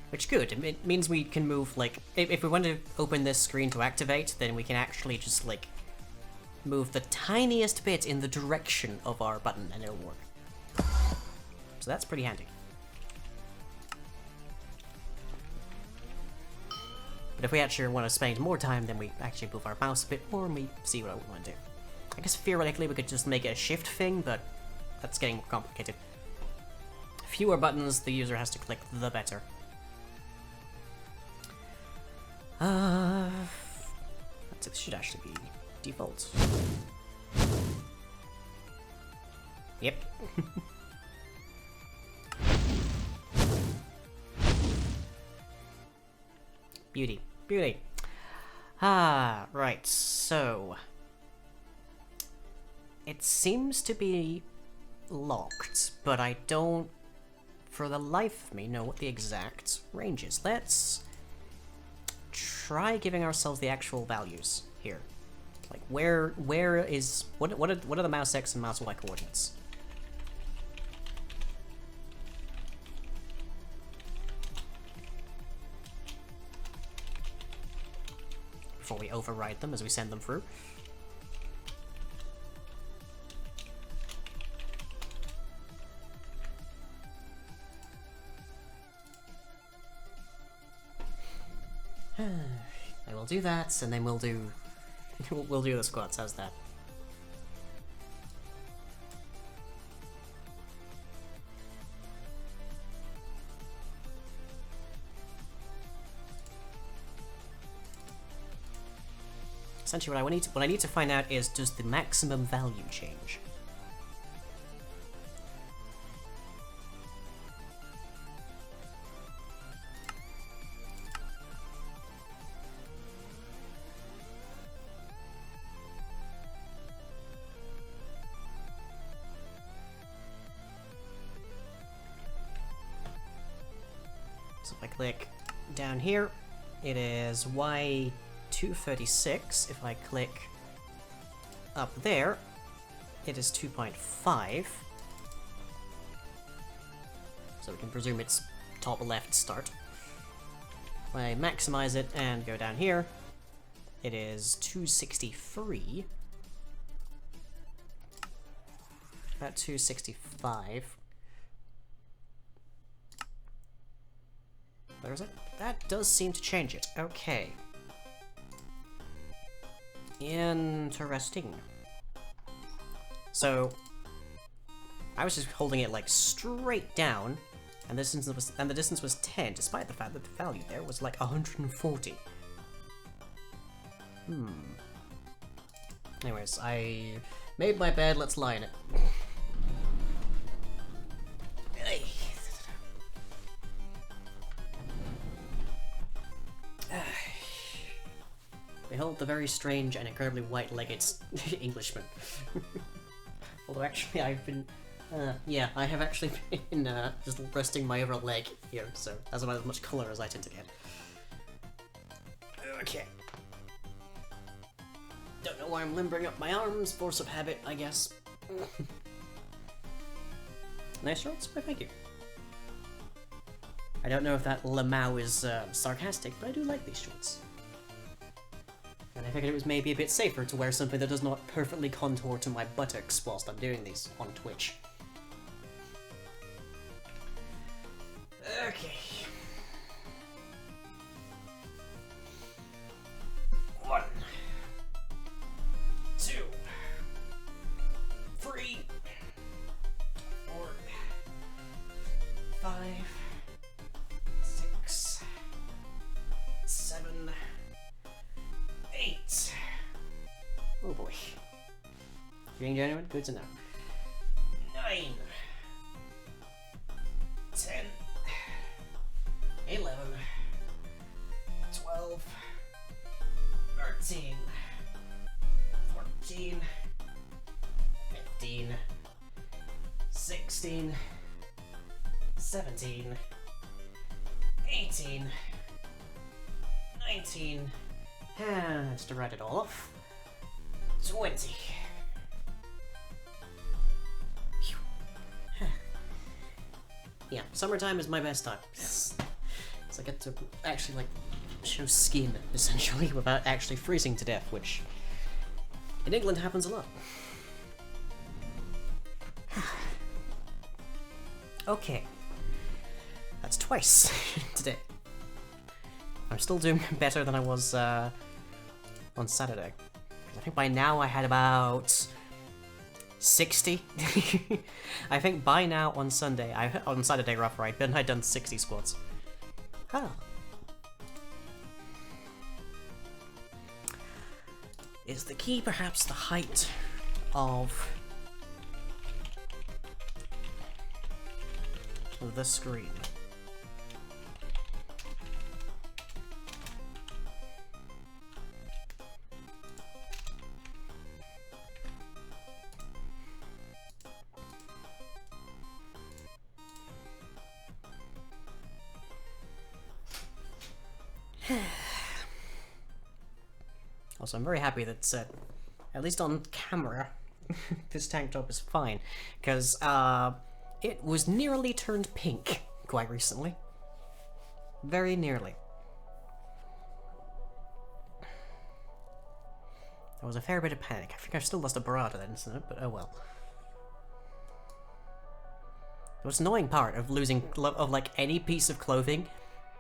Which good, it means we can move, like, if we want to open this screen to activate, then we can actually just, like, move the tiniest bit in the direction of our button and it'll work. So that's pretty handy. But if we actually want to spend more time, then we actually move our mouse a bit more and we see what we want to do. I guess theoretically we could just make it a shift thing, but that's getting more complicated. Fewer buttons the user has to click, the better. This should actually be default. Yep. Beauty. Beauty. Ah, right, so... It seems to be locked, but I don't, for the life of me, know what the exact range is. Let's try giving ourselves the actual values here. Like, where is... What are the mouse X and mouse Y coordinates? Before we override them as we send them through. I will do that, and then we'll do the squats. How's that? Essentially, what I need to find out is, does the maximum value change? So if I click down here, it is Y236. If I click up there, it is 2.5. So we can presume it's top left start. If I maximize it and go down here, it is 263. About 265. Where is it? That does seem to change it. Okay. Interesting. So, I was just holding it like straight down, and the distance was 10, despite the fact that the value there was like 140. Anyways, I made my bed. Let's lie in it. Behold the very strange and incredibly white-legged Englishman. Although actually I've been... yeah, I have actually been just resting my other leg here, so that's about as much colour as I tend to get. Okay. Don't know why I'm limbering up my arms, force of habit, I guess. Nice shorts? Why, thank you. I don't know if that lamau is sarcastic, but I do like these shorts. And I figured it was maybe a bit safer to wear something that does not perfectly contour to my buttocks whilst I'm doing these on Twitch. Okay. 1, 2, 3, 4, 5, 6, 7, 8. Oh boy. Being genuine? Good to know. 9, 10, 11, 12, 13, 14, 15, 16, 17, 18, 19, just to write it all off, 20. Yeah, summertime is my best time. So I get to actually, like, show skin, essentially, without actually freezing to death, which in England happens a lot. Okay. That's twice today. I'm still doing better than I was on Saturday. I think by now I had about 60. I think by now on Sunday, on Saturday rough right, then I'd done 60 squats. Huh. Is the key perhaps the height of the screen? Also, I'm very happy that, at least on camera, this tank top is fine, because, it was nearly turned pink quite recently. Very nearly. There was a fair bit of panic. I think I've still lost a bra to that incident, but oh well. The most annoying part of losing, like, any piece of clothing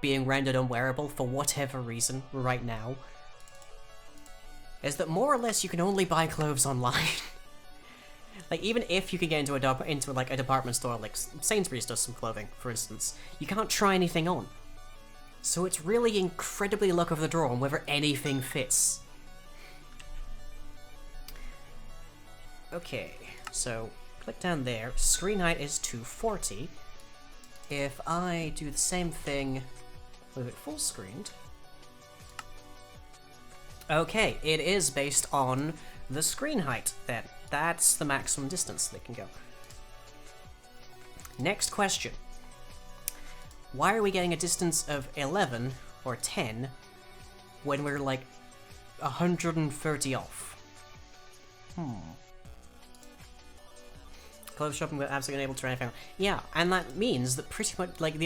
being rendered unwearable for whatever reason right now is that more or less you can only buy clothes online. Like, even if you can get into like a department store, like Sainsbury's does some clothing, for instance, you can't try anything on. So it's really incredibly luck of the draw on whether anything fits. Okay, so click down there. Screen height is 240. If I do the same thing with it full screened. Okay, it is based on the screen height then. That's the maximum distance they can go. Next question. Why are we getting a distance of 11 or 10 when we're like 130 off? Clothes shopping without absolutely unable to try anything. Yeah, and that means that pretty much, like,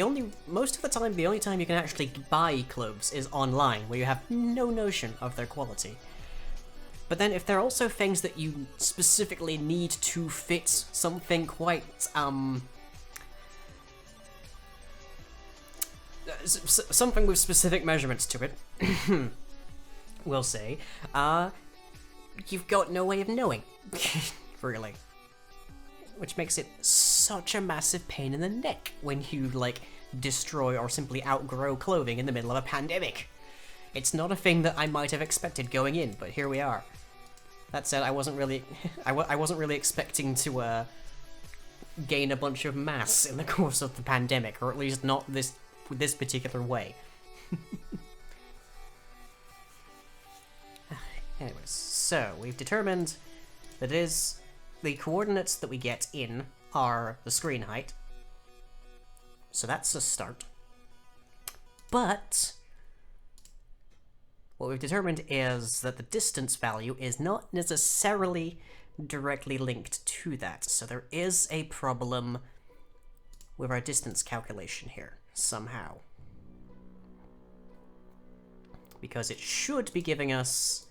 most of the time, the only time you can actually buy clothes is online, where you have no notion of their quality. But then if there are also things that you specifically need to fit something quite, something with specific measurements to it, we'll say, you've got no way of knowing, really. Which makes it such a massive pain in the neck when you, like, destroy or simply outgrow clothing in the middle of a pandemic. It's not a thing that I might have expected going in, but here we are. That said, I wasn't really expecting to gain a bunch of mass in the course of the pandemic, or at least not this particular way. Anyways, so we've determined that it is the coordinates that we get in are the screen height. So that's a start. But what we've determined is that the distance value is not necessarily directly linked to that. So there is a problem with our distance calculation here, somehow. Because it should be giving us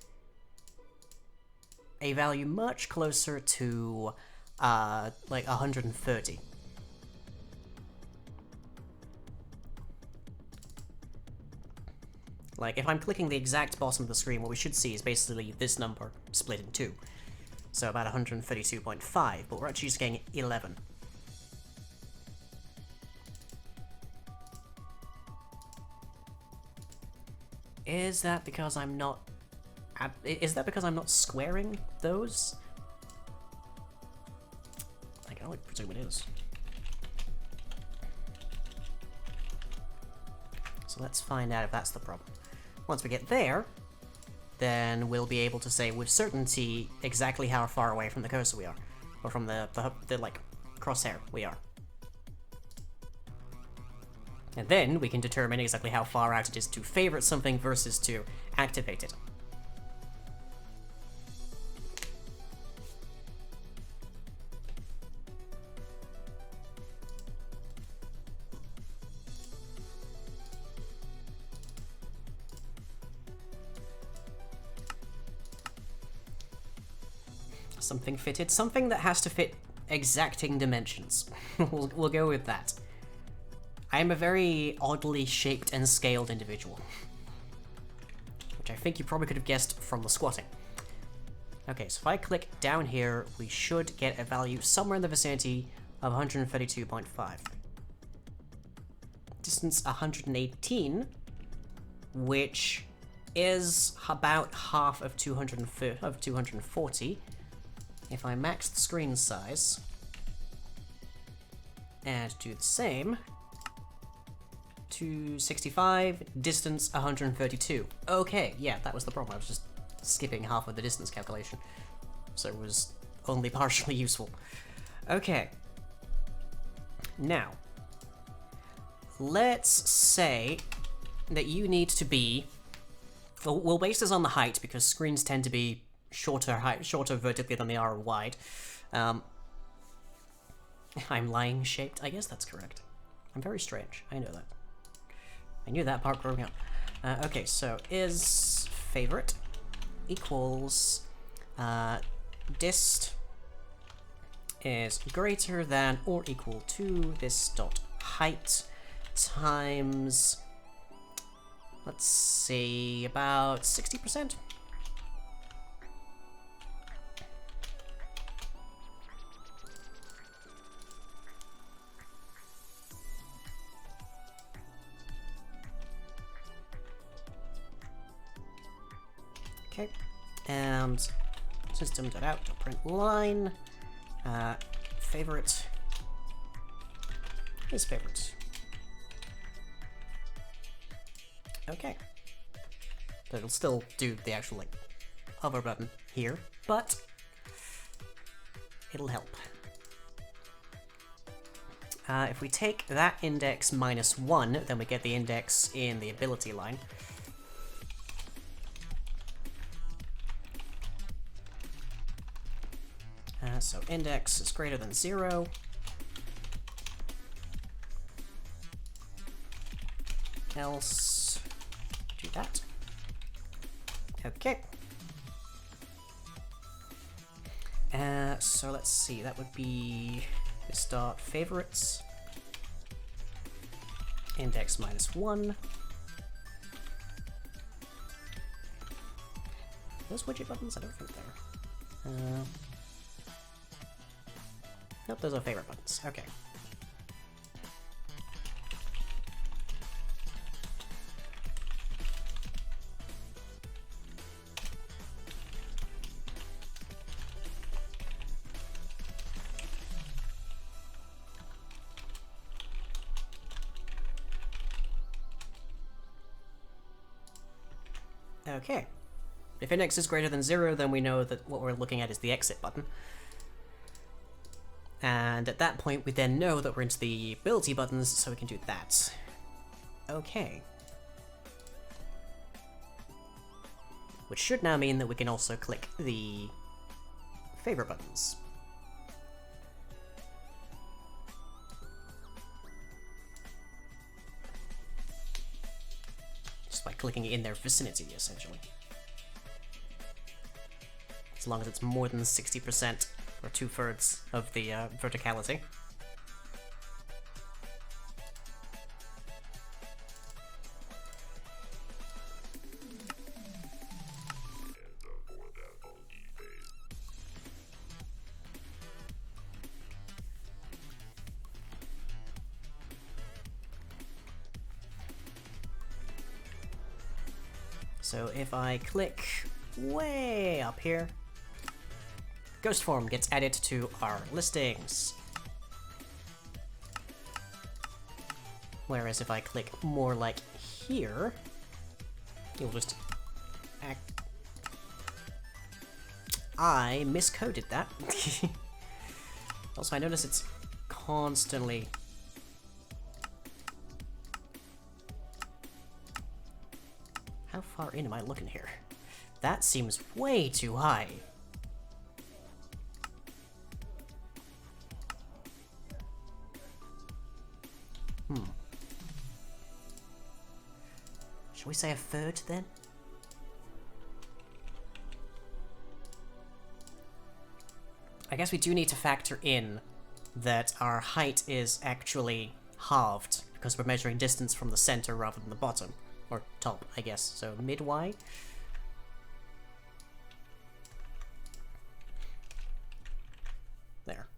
a value much closer to, like 130. Like, if I'm clicking the exact bottom of the screen, what we should see is basically this number split in two. So about 132.5, but we're actually just getting 11. Is that because I'm not... Is that because I'm not squaring those? I can only presume it is. So let's find out if that's the problem. Once we get there, then we'll be able to say with certainty exactly how far away from the cursor we are. Or from the like, crosshair we are. And then we can determine exactly how far out it is to favorite something versus to activate it. Something fitted. Something that has to fit exacting dimensions. We'll go with that. I am a very oddly shaped and scaled individual. Which I think you probably could have guessed from the squatting. Okay, so if I click down here, we should get a value somewhere in the vicinity of 132.5. Distance 118, which is about half of 240. If I max the screen size and do the same, 265, distance 132. Okay, yeah, that was the problem. I was just skipping half of the distance calculation, so it was only partially useful. Okay. Now, let's say that you need to be... We'll base this on the height, because screens tend to be shorter vertically than they are wide. I'm lying shaped. I guess that's correct. I'm very strange. I know that. I knew that part growing up. Okay, so is favorite equals dist is greater than or equal to this dot height times, let's see, about 60%. Okay, and system.out.print line, favorite is favorite. Okay. So it'll still do the actual, like, hover button here, but it'll help. If we take that index minus 1, then we get the index in the ability line. So index is greater than 0. Else, do that. Okay. So let's see, that would be start favorites. Index minus 1. Those widget buttons? I don't think they're... Nope, those are favorite buttons. Okay. Okay. If index is greater than 0, then we know that what we're looking at is the exit button. And at that point, we then know that we're into the ability buttons, so we can do that. Okay. Which should now mean that we can also click the favorite buttons. clicking in their vicinity, essentially. As long as it's more than 60%, or 2/3 of the verticality. So if I click way up here, Ghost Form gets added to our listings. Whereas if I click more like here, you'll just act... I miscoded that. Also, I notice it's constantly... How far in am I looking here? That seems way too high. Shall we say 1/3 then? I guess we do need to factor in that our height is actually halved because we're measuring distance from the center rather than the bottom. Or top, I guess. So mid-Y. There.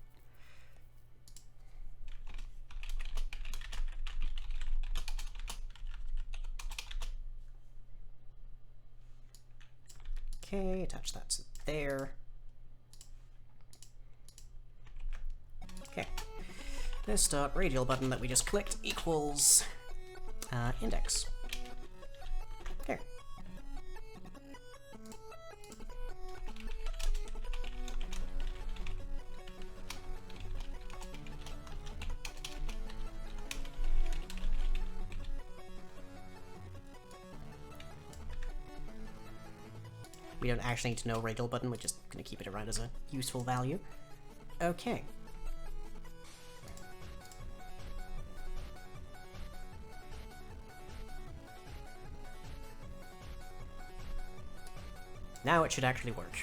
Okay, attach that to there. Okay. Let's start radial button that we just clicked equals index. There. We don't actually need to know radial button, we're just going to keep it around as a useful value. Okay. Now it should actually work.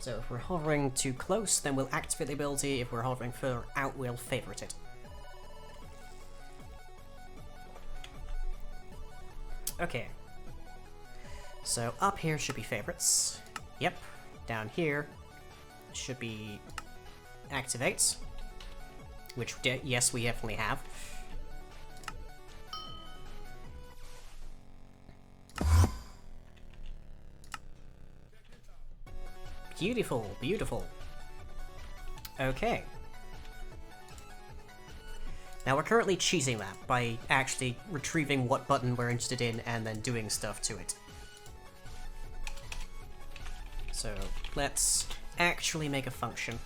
So if we're hovering too close, then we'll activate the ability. If we're hovering further out, we'll favorite it. Okay. So up here should be favorites. Yep. Down here should be activates. Which, yes, we definitely have. Beautiful, beautiful. Okay. Now we're currently cheating that by actually retrieving what button we're interested in and then doing stuff to it. So let's actually make a function.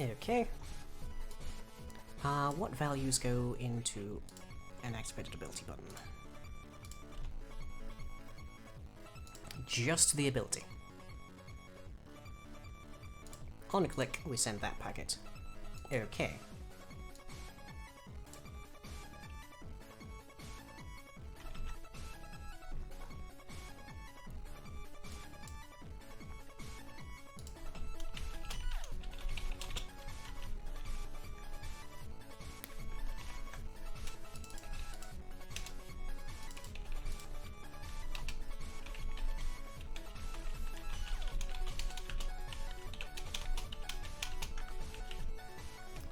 Okay. What values go into an activated ability button? Just the ability. On a click, we send that packet. Okay.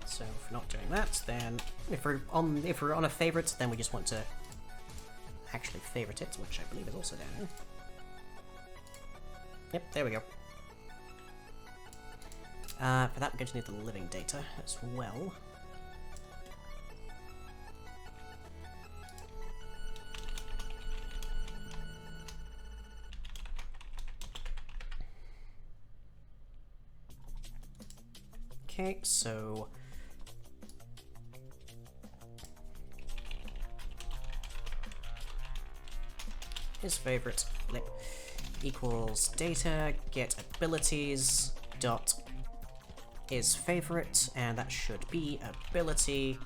So if we're not doing that, then if we're on a favorite, then we just want to actually favorite it, which I believe is also down here. Yep, there we go. For that, we're going to need the living data as well. Okay, so his favorite blip equals data get abilities dot is favorite, and that should be ability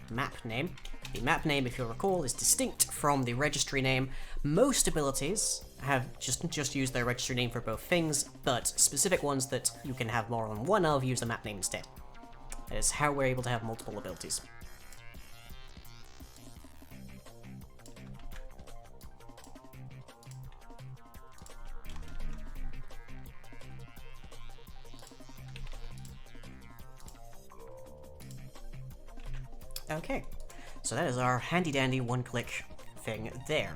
map name. The map name, if you'll recall, is distinct from the registry name. Most abilities have just use their registry name for both things, but specific ones that you can have more than one of use the map name instead. That is how we're able to have multiple abilities. Okay, so that is our handy-dandy one-click thing there.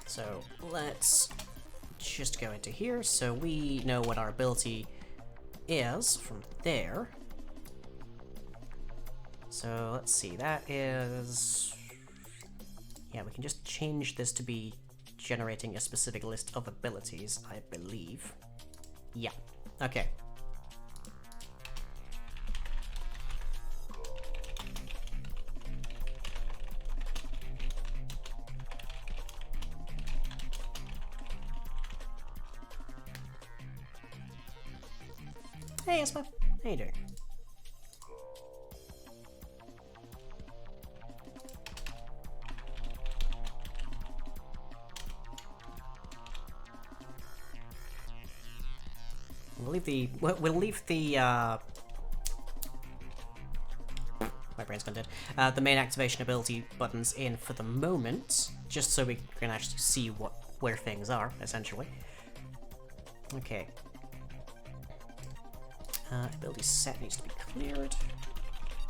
So let's just go into here so we know what our ability is from there. So let's see, that is... yeah, we can just change this to be generating a specific list of abilities, I believe. Yeah, okay. Hey, Esma. How you doing? We'll leave the my brain's gone dead. The main activation ability buttons in for the moment, just so we can actually see where things are, essentially. Okay. Ability set needs to be cleared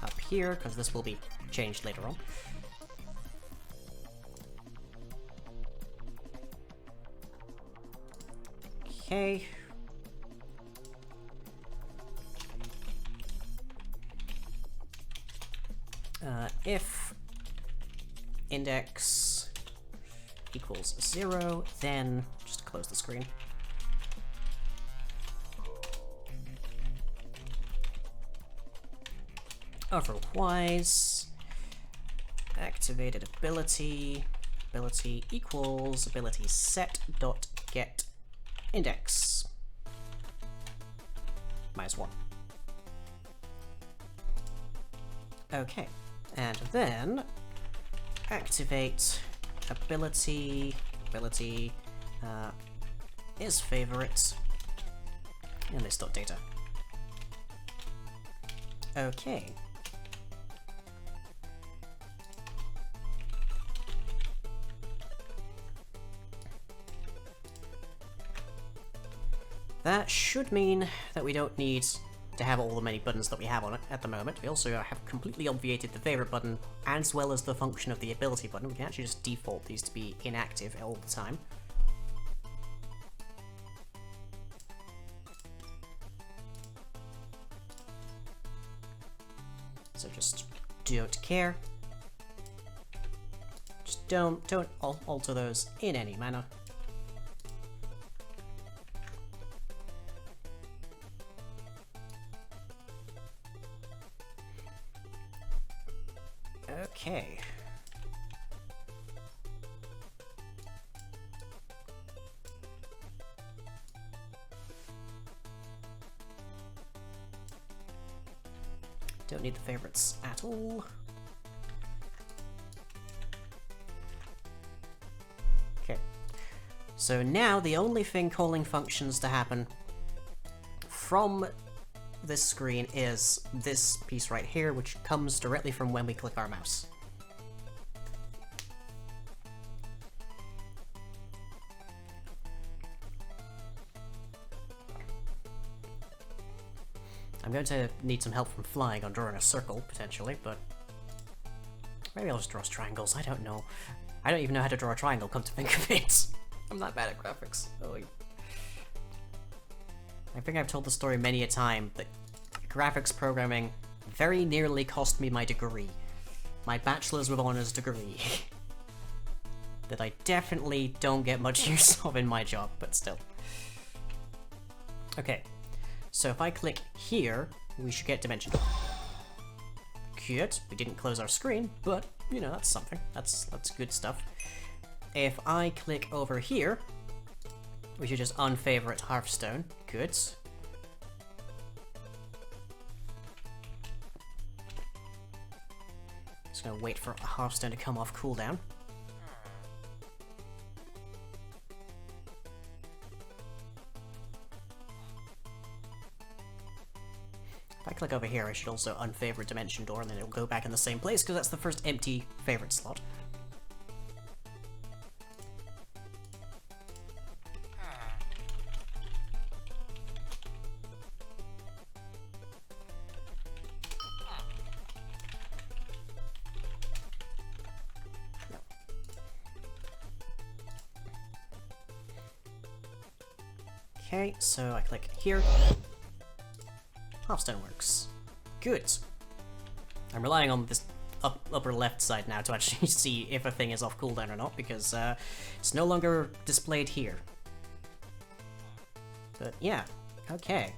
up here, because this will be changed later on. Okay. If index equals 0, then just close the screen. Otherwise, activated ability equals ability set dot get index -1. Okay, and then activate ability is favorite and this dot data. Okay. That should mean that we don't need to have all the many buttons that we have on it at the moment. We also have completely obviated the favorite button as well as the function of the ability button. We can actually just default these to be inactive all the time. So just don't care. Just don't alter those in any manner. Okay. Don't need the favorites at all. Okay. So now the only thing calling functions to happen from this screen is this piece right here, which comes directly from when we click our mouse. I'm going to need some help from flying on drawing a circle, potentially, but maybe I'll just draw triangles, I don't know. I don't even know how to draw a triangle, come to think of it. I'm not bad at graphics. Oh, I think I've told the story many a time that graphics programming very nearly cost me my degree. My bachelor's with honors degree. That I definitely don't get much use of in my job, but still. Okay, so if I click here, we should get dimension door. Good, we didn't close our screen, but, you know, that's something. That's good stuff. If I click over here, we should just unfavorite Hearthstone. Good. Just gonna wait for Hearthstone to come off cooldown. If I click over here, I should also unfavorite dimension door, and then it'll go back in the same place, because that's the first empty favorite slot. Okay, so I click here. Hearthstone works. Good. I'm relying on this upper left side now to actually see if a thing is off cooldown or not, because it's no longer displayed here. But yeah, okay.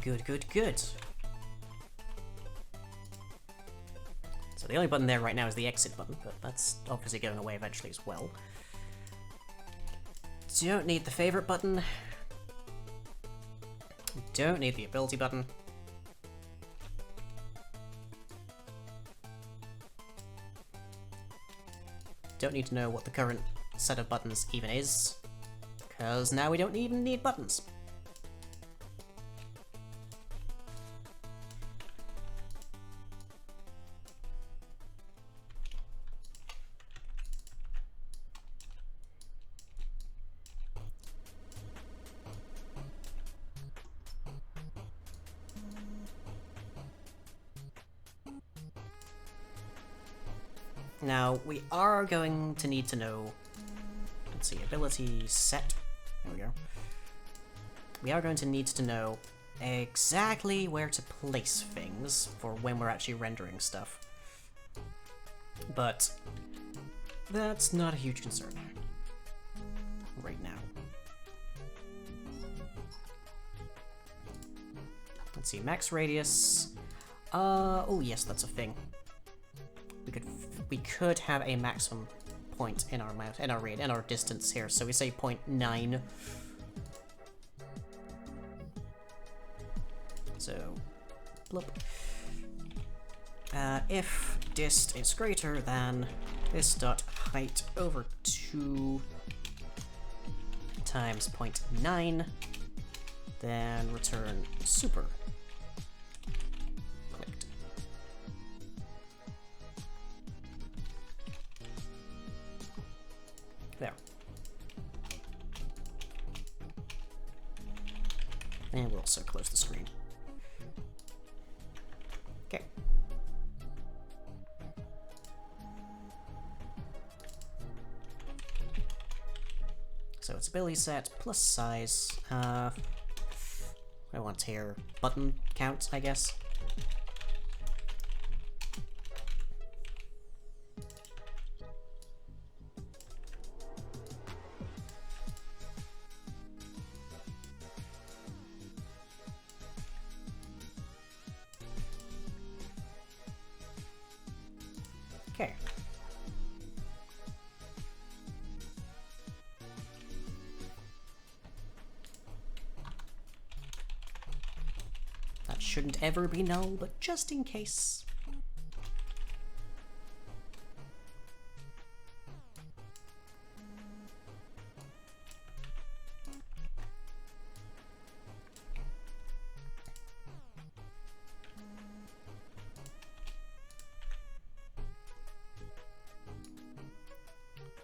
Good, good, good. So the only button there right now is the exit button, but that's obviously going away eventually as well. Don't need the favorite button. Don't need the ability button. Don't need to know what the current set of buttons even is, because now we don't even need buttons. Now, we are going to need to know, let's see, ability set, there we go. We are going to need to know exactly where to place things for when we're actually rendering stuff. But that's not a huge concern right now. Let's see, max radius. Oh yes, that's a thing. We could have a maximum point in our mouse, in our distance here. So we say 0.9. So, bloop. If dist is greater than this dot height over 2 times 0.9, then return super. Clicked. There. And we'll also close the screen. Okay. So it's ability set plus size. I want here button count, I guess. Okay. That shouldn't ever be null, but just in case.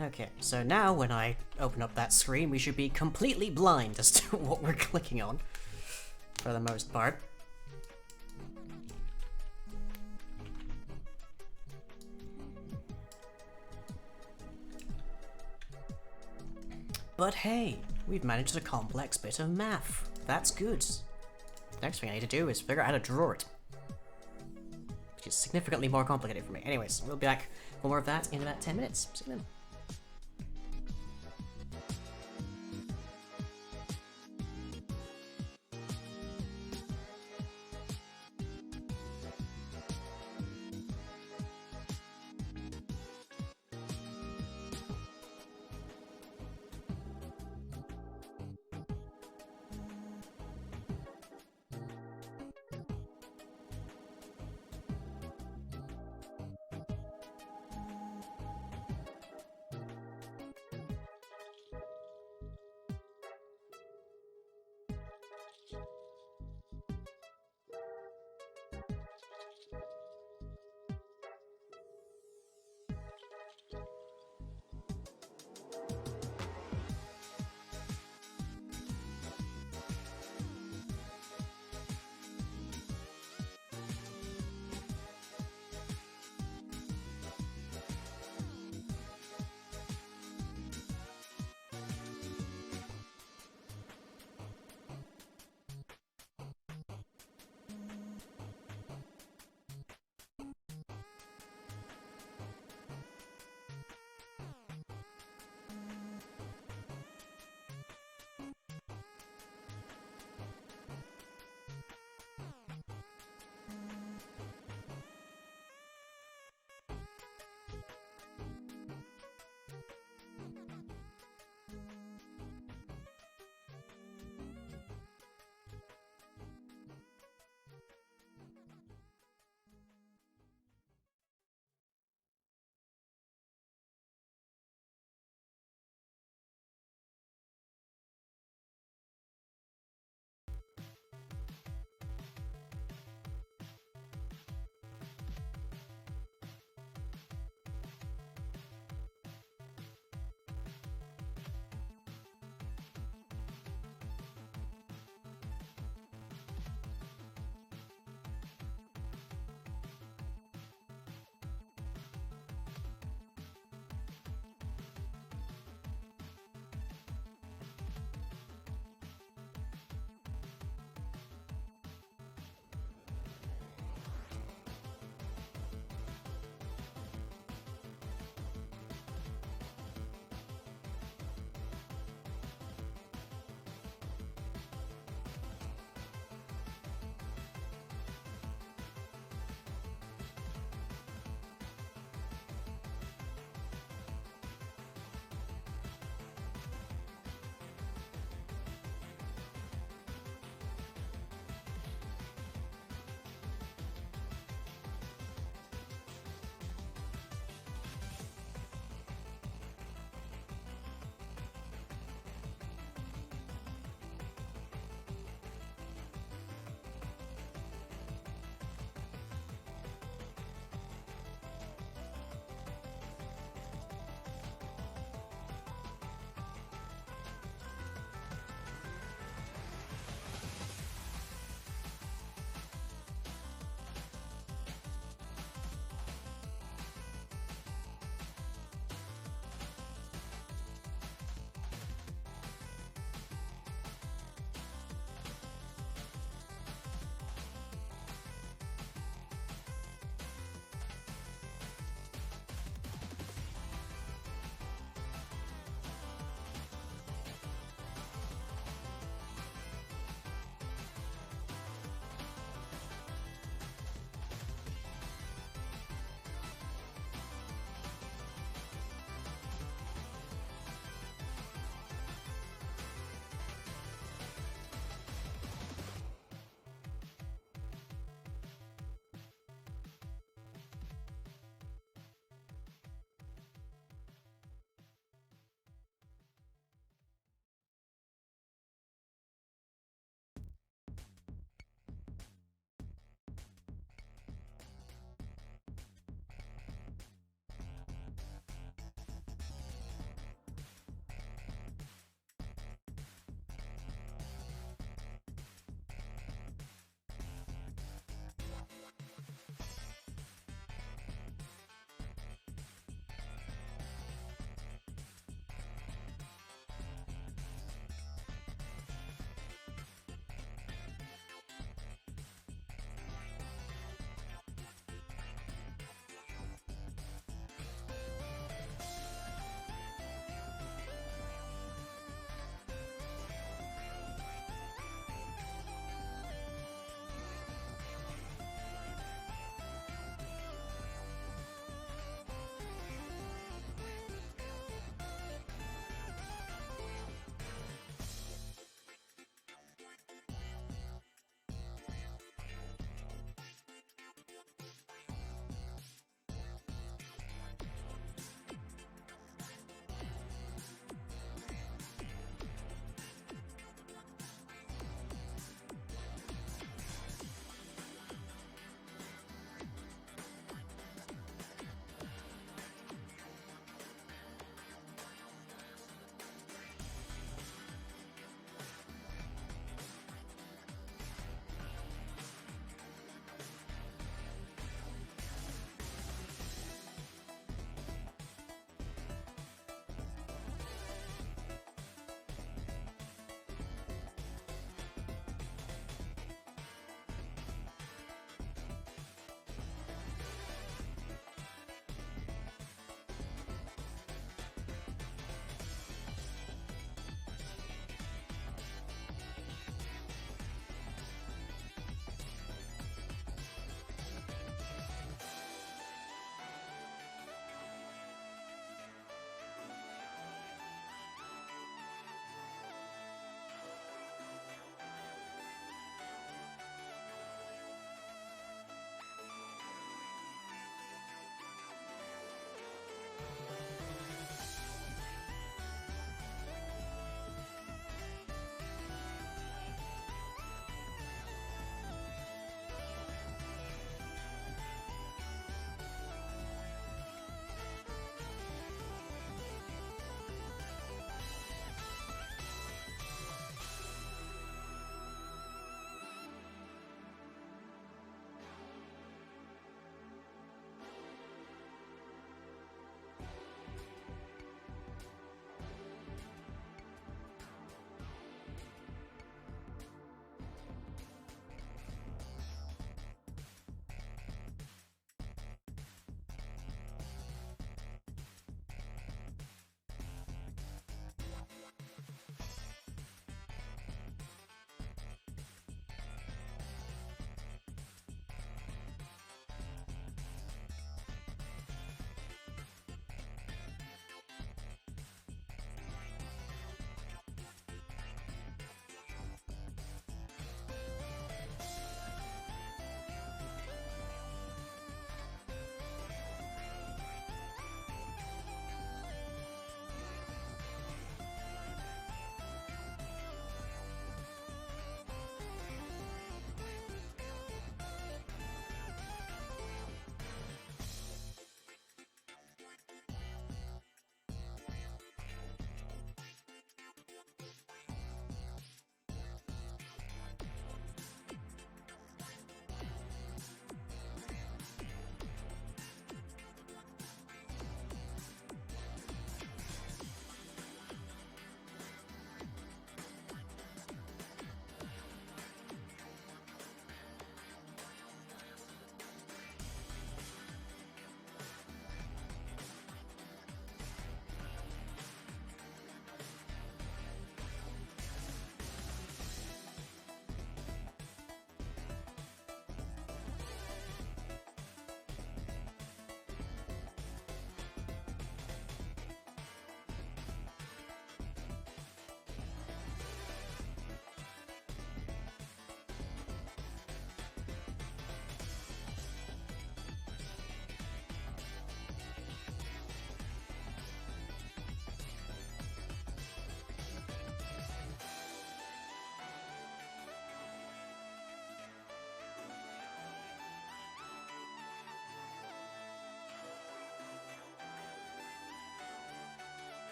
Okay, so now when I open up that screen, we should be completely blind as to what we're clicking on, for the most part. But hey, we've managed a complex bit of math. That's good. Next thing I need to do is figure out how to draw it. Which is significantly more complicated for me. Anyways, we'll be back for more of that in about 10 minutes. See you then.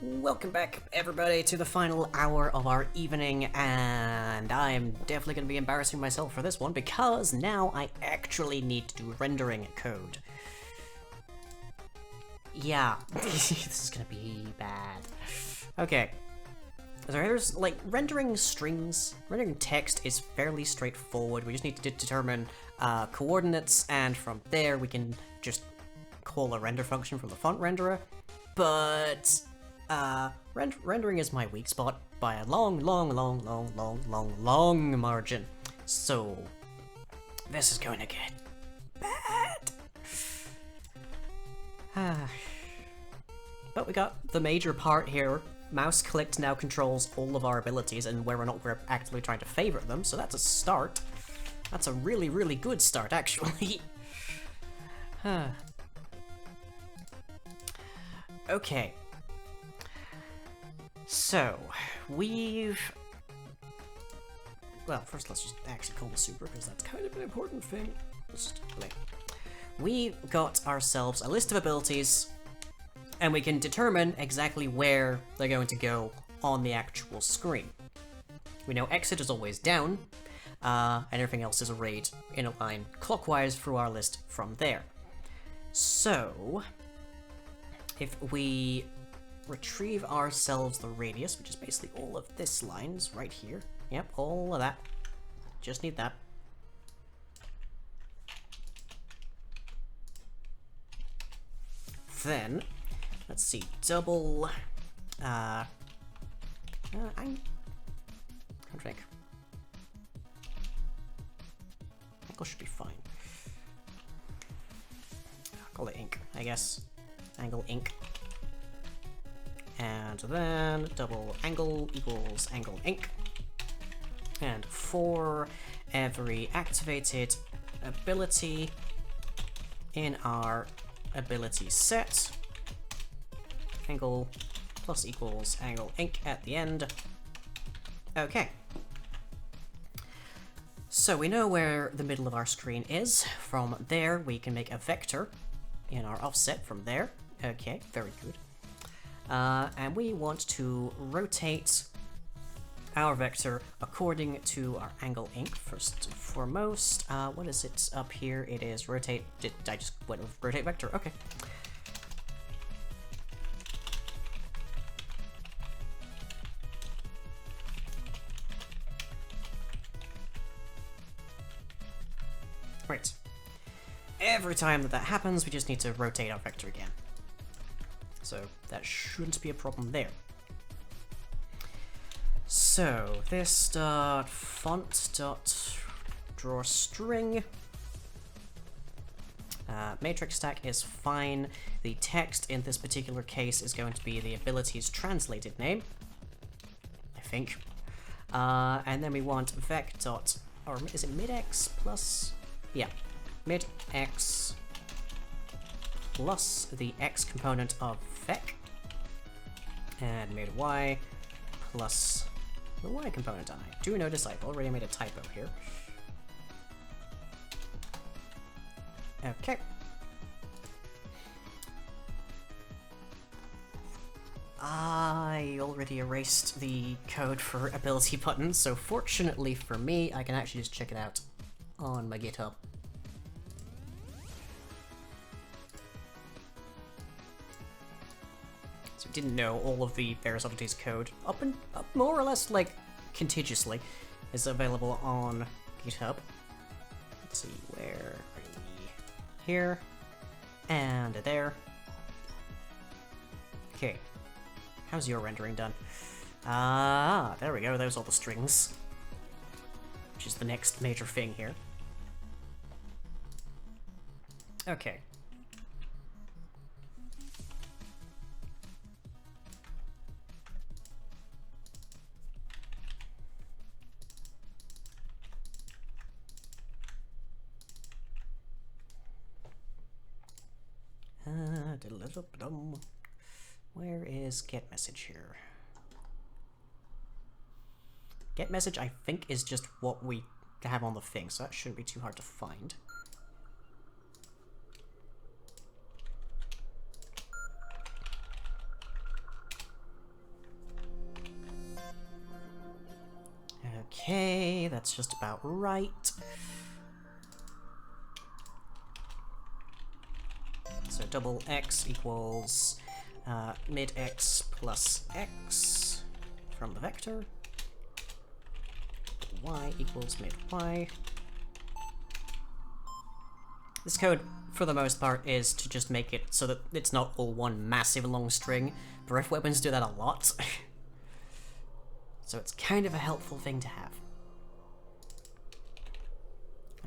Welcome back, everybody, to the final hour of our evening, and I'm definitely going to be embarrassing myself for this one because now I actually need to do rendering code. Yeah, this is going to be bad. Okay. So here's, like, rendering strings, rendering text is fairly straightforward. We just need to determine coordinates, and from there we can just call a render function from the font renderer. But rendering is my weak spot by a long margin. So this is going to get bad. But we got the major part here. Mouse clicked now controls all of our abilities and whether or not we're actively trying to favorite them, so that's a start. That's a really, really good start, actually. Okay. So, we've... Well, first let's just actually call the super, because that's kind of an important thing. Just, like... We got ourselves a list of abilities, and we can determine exactly where they're going to go on the actual screen. We know exit is always down, and everything else is arrayed in a line clockwise through our list from there. So, if we retrieve ourselves the radius, which is basically all of this lines right here. Yep, all of that. Just need that. Then, let's see, double, I'm trying to think. Angle should be fine. I'll call it ink, I guess. Angle ink. And then double angle equals angle ink. And for every activated ability in our ability set, angle plus equals angle ink at the end. Okay. So we know where the middle of our screen is. From there, we can make a vector in our offset from there. Okay, very good. And we want to rotate our vector according to our angle ink. First and foremost, what is it up here? It is rotate. I just went with rotate vector. Okay. Right. Every time that happens, we just need to rotate our vector again. So that shouldn't be a problem there. So this dot font dot draw string. Matrix stack is fine. The text in this particular case is going to be the ability's translated name, I think. And then we want vec dot, or is it midx plus? Yeah, midx plus the x component of vec, and mid-y plus the y component. I do notice I've already made a typo here. Okay. I already erased the code for ability buttons, so fortunately for me, I can actually just check it out on my GitHub. So didn't know all of the various abilities code up more or less like contiguously is available on GitHub. Let's see, where are we? Here and there. Okay, how's your rendering done? Ah, there we go. There's all the strings, which is the next major thing here. Okay. Where is get message here? Get message, I think, is just what we have on the thing, so that shouldn't be too hard to find. Okay, that's just about right. So double x equals mid x plus x from the vector. Y equals mid y. This code, for the most part, is to just make it so that it's not all one massive long string. Breath weapons do that a lot. So it's kind of a helpful thing to have.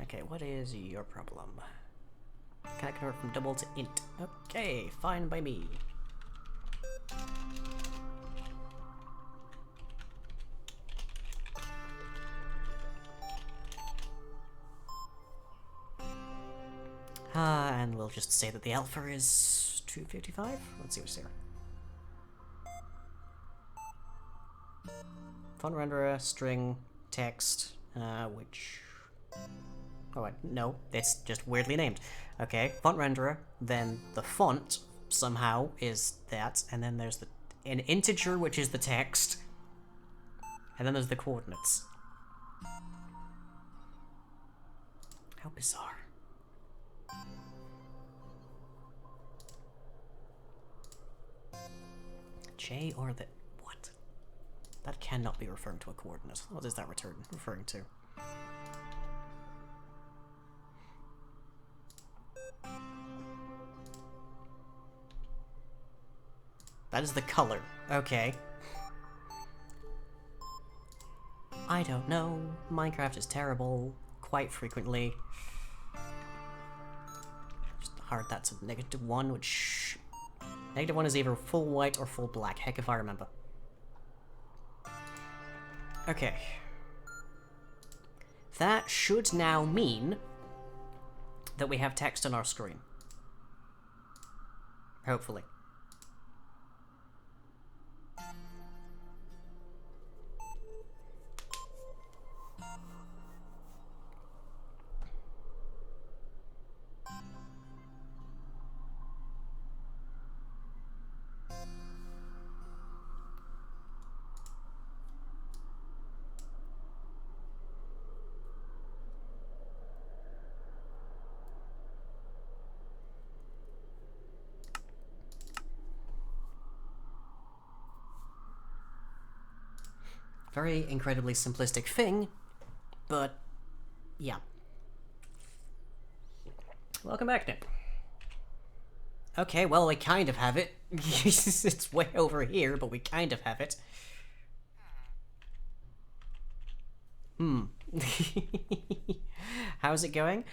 Okay, what is your problem? Can I convert from double to int? Okay, fine by me. And we'll just say that the alpha is 255? Let's see what's here. Font renderer, string, text, which... Oh, wait, no, it's just weirdly named. Okay, font renderer, then the font, somehow, is that, and then there's an integer, which is the text, and then there's the coordinates. How bizarre. J or the... what? That cannot be referring to a coordinate. What is that referring to? That is the color. Okay. I don't know. Minecraft is terrible. Quite frequently. Just hard that's a -1, which... -1 is either full white or full black. Heck if I remember. Okay. That should now mean that we have text on our screen. Hopefully. Very incredibly simplistic thing, but yeah. Welcome back, Nick. Okay, well, we kind of have it. It's way over here, but we kind of have it. How's it going?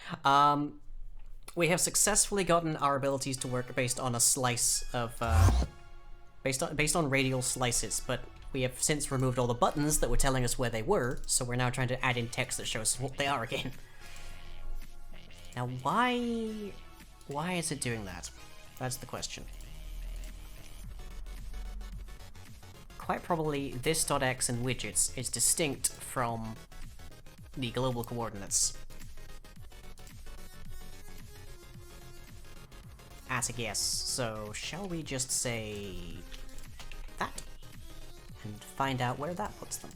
We have successfully gotten our abilities to work based on a slice of, based on radial slices, but we have since removed all the buttons that were telling us where they were, so we're now trying to add in text that shows what they are again. Now, why is it doing that? That's the question. Quite probably this .x in widgets is distinct from the global coordinates. At a guess, so shall we just say that? And find out where that puts them.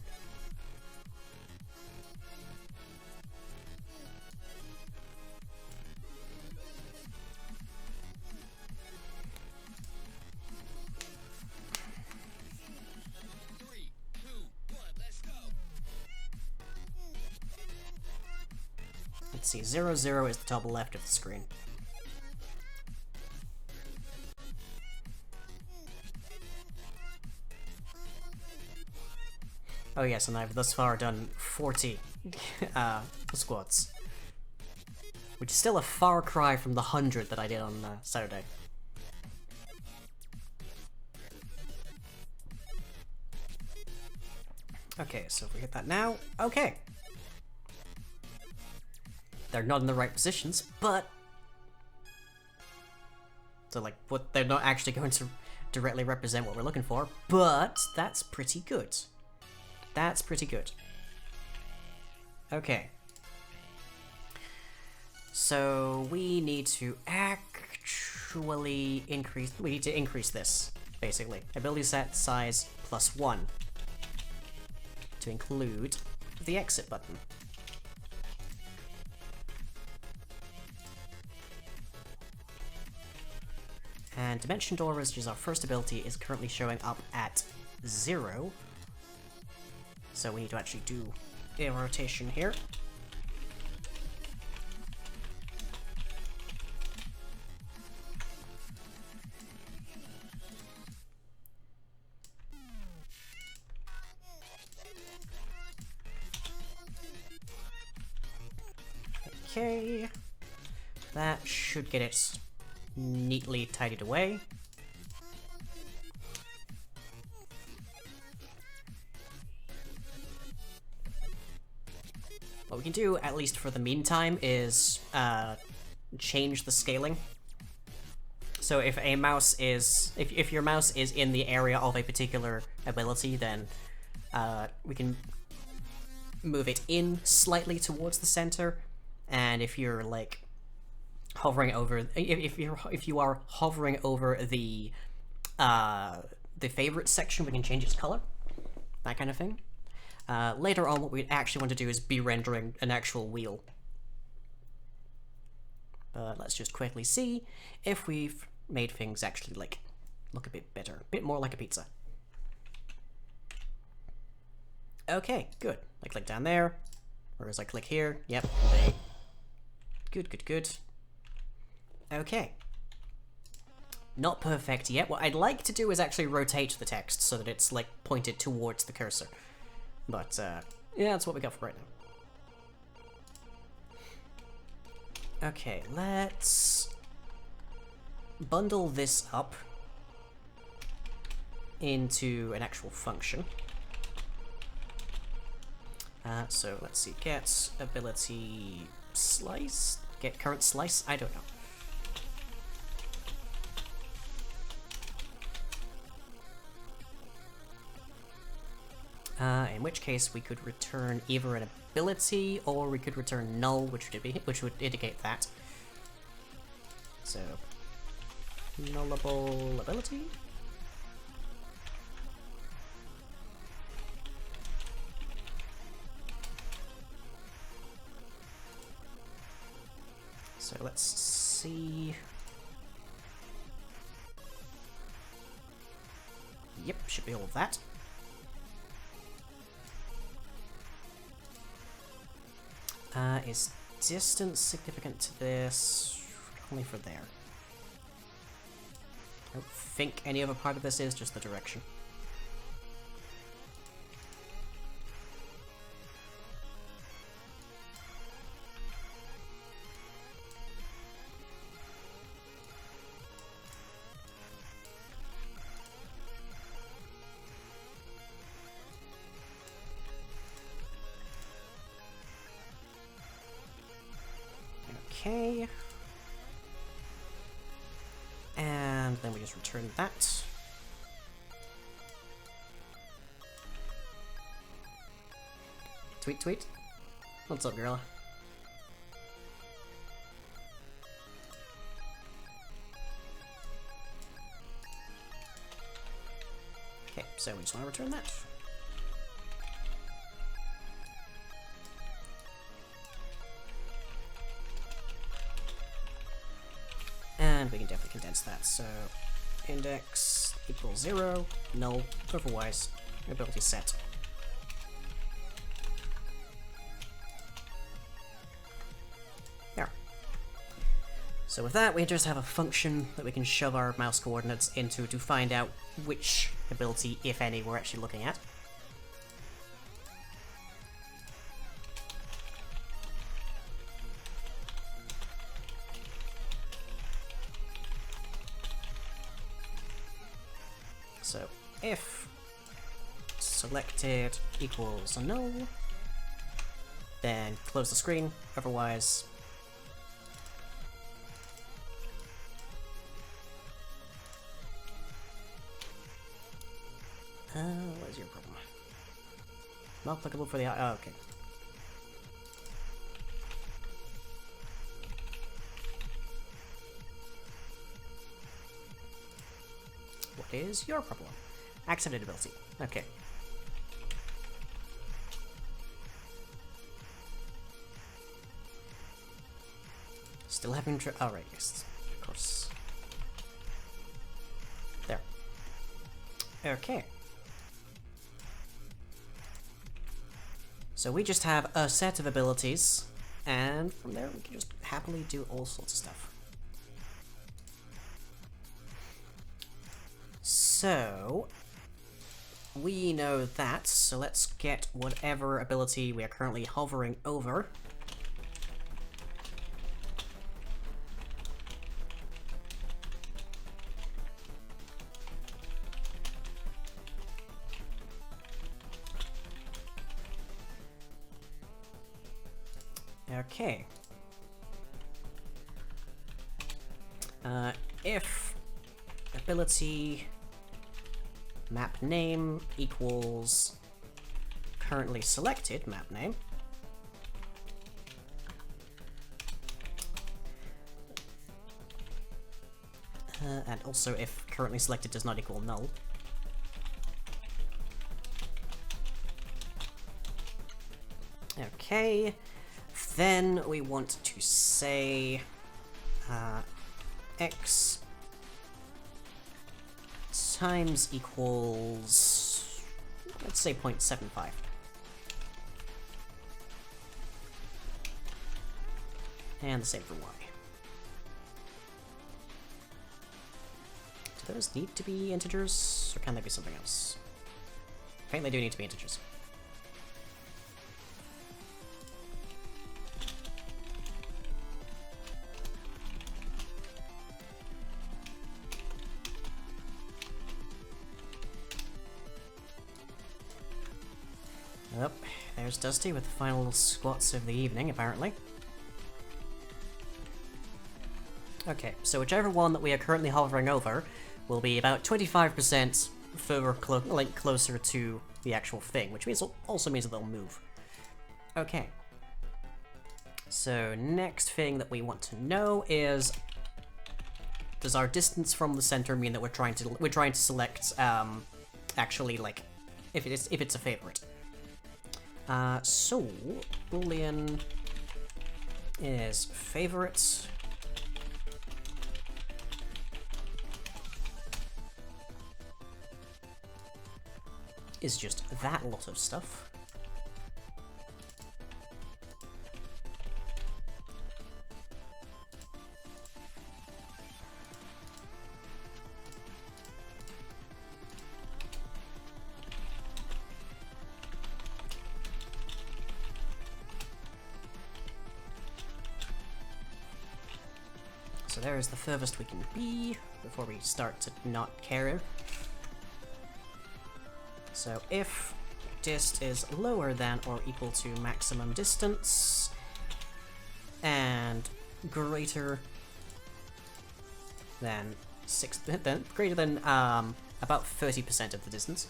Let's see, 0, 0 is the top left of the screen. Oh yes, and I've thus far done 40 squats. Which is still a far cry from the 100 that I did on Saturday. Okay, so if we hit that now, okay. They're not in the right positions, but... So like, what they're not actually going to directly represent what we're looking for, but that's pretty good. That's pretty good. Okay. So we need to actually increase... We need to increase this, basically. Ability set size +1. To include the exit button. And Dimension Door, which is our first ability, is currently showing up at 0. So we need to actually do a rotation here. Okay, that should get it neatly tidied away. What we can do, at least for the meantime, is change the scaling. So if a mouse is, if your mouse is in the area of a particular ability, then we can move it in slightly towards the center. And if you're like hovering over, if you are hovering over the favorite section, we can change its color, that kind of thing. Later on, what we actually want to do is be rendering an actual wheel. But let's just quickly see if we've made things actually like look a bit better, a bit more like a pizza. Okay, good. I click down there, or as I click here, yep, they. Good, good, good. Okay. Not perfect yet. What I'd like to do is actually rotate the text so that it's like pointed towards the cursor. But yeah, that's what we got for right now. Okay, let's bundle this up into an actual function. So let's see, get ability slice, get current slice, I don't know. In which case we could return either an ability or we could return null, which would indicate that. So, nullable ability. So let's see. Yep, should be all of that. Is distance significant to this? Only for there. I don't think any other part of this is, just the direction. Okay. And then we just return that. Tweet, tweet. What's up, girl? Okay, so we just want to return that. And we can definitely condense that, so index equals 0, null, otherwise ability set. There. So with that, we just have a function that we can shove our mouse coordinates into to find out which ability, if any, we're actually looking at. So if selected equals null, then close the screen, otherwise what is your problem? Not applicable for the oh, okay. What is your problem? Accepted ability. Okay. Still having oh right, yes, of course. There. Okay. So we just have a set of abilities, and from there we can just happily do all sorts of stuff. So, we know that, so let's get whatever ability we are currently hovering over. Okay. If ability map name equals currently selected map name, and also if currently selected does not equal null. Okay, then we want to say x times equals, let's say 0.75. And the same for y. Do those need to be integers, or can they be something else? I think they do need to be integers. Oh, there's Dusty with the final squats of the evening, apparently. Okay, so whichever one that we are currently hovering over will be about 25% further closer to the actual thing, which means also means that they'll move. Okay. So next thing that we want to know is, does our distance from the center mean that we're trying to select actually like if it's a favorite? So boolean is favorites is just that lot of stuff. So there is the furthest we can be before we start to not care. So if dist is lower than or equal to maximum distance and greater than about 30% of the distance,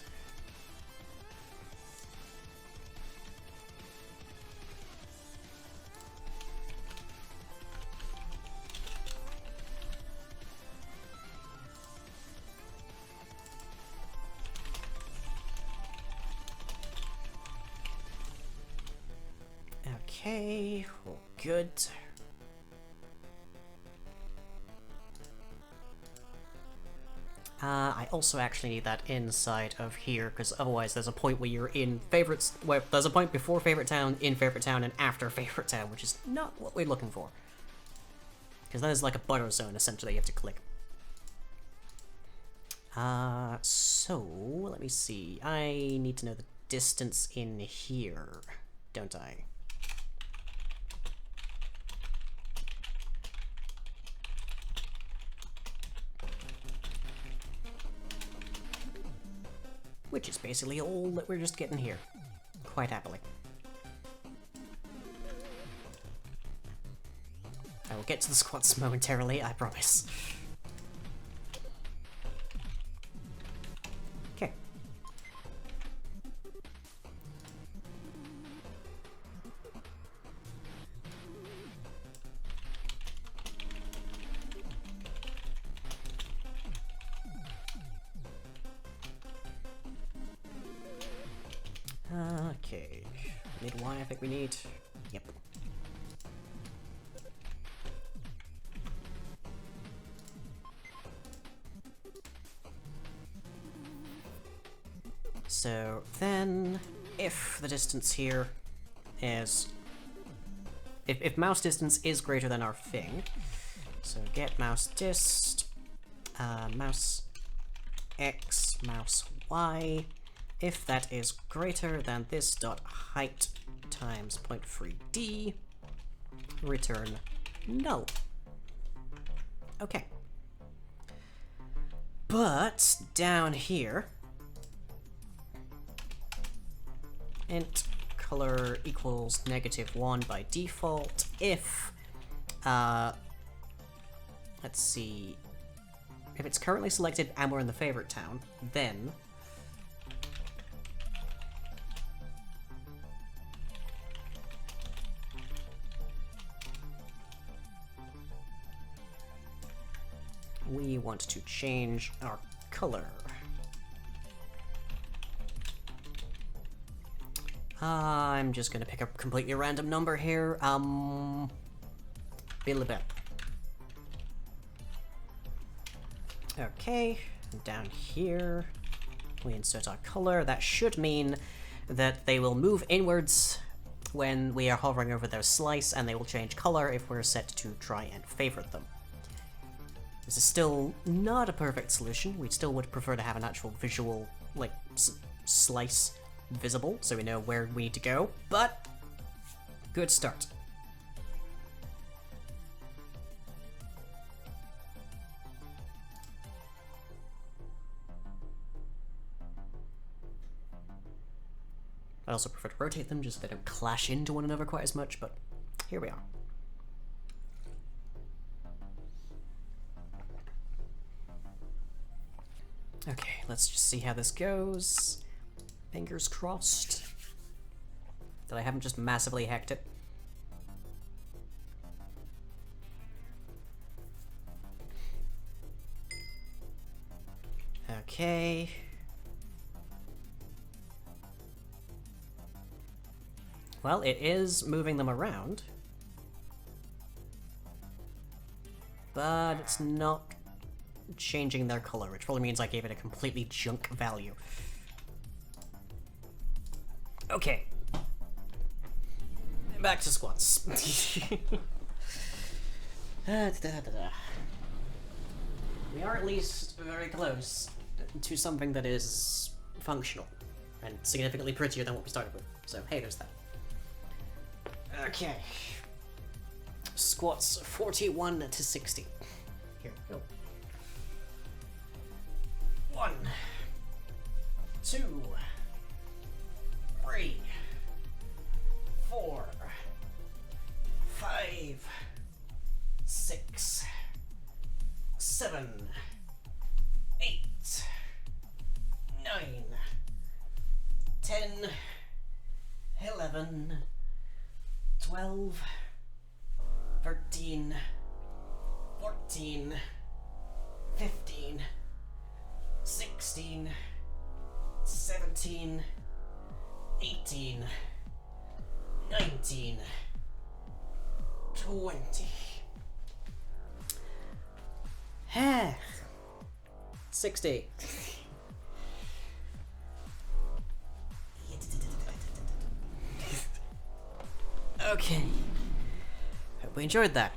okay, well, good. I also actually need that inside of here, because otherwise there's a point where you're in favorites, where there's a point before favorite town, in favorite town, and after favorite town, which is not what we're looking for. Because that is like a butter zone, essentially, you have to click. So, let me see. I need to know the distance in here, don't I? Which is basically all that we're just getting here. Quite happily. I will get to the squats momentarily, I promise. Okay. Okay, mid Y I think we need. Yep. So then, if the distance here is... If mouse distance is greater than our thing, so get mouse dist, mouse x, mouse y, if that is greater than this dot height times 0.3d, return null. Okay. But down here, int color equals -1 by default if, let's see, if it's currently selected and we're in the favorite town, then we want to change our color. I'm just gonna pick a completely random number here. Billabell. Okay, down here we insert our color. That should mean that they will move inwards when we are hovering over their slice, and they will change color if we're set to try and favorite them. This is still not a perfect solution. We still would prefer to have an actual visual, like, slice visible, so we know where we need to go, but good start. I also prefer to rotate them just so they don't clash into one another quite as much, but here we are. Okay, let's just see how this goes. Fingers crossed that I haven't just massively hacked it. Okay. Well, it is moving them around, but it's not changing their color, which probably means I gave it a completely junk value. Okay. Back to squats. We are at least very close to something that is functional and significantly prettier than what we started with. So, hey, there's that. Okay. Squats 41 to 60. Here we go. 1, 2, 3, 4, 5, 6, 7, 8, 9, 10, 11, 12, 13, 14, 15, 16, 17, 18, 19, 20. 60. Okay. Hope we enjoyed that.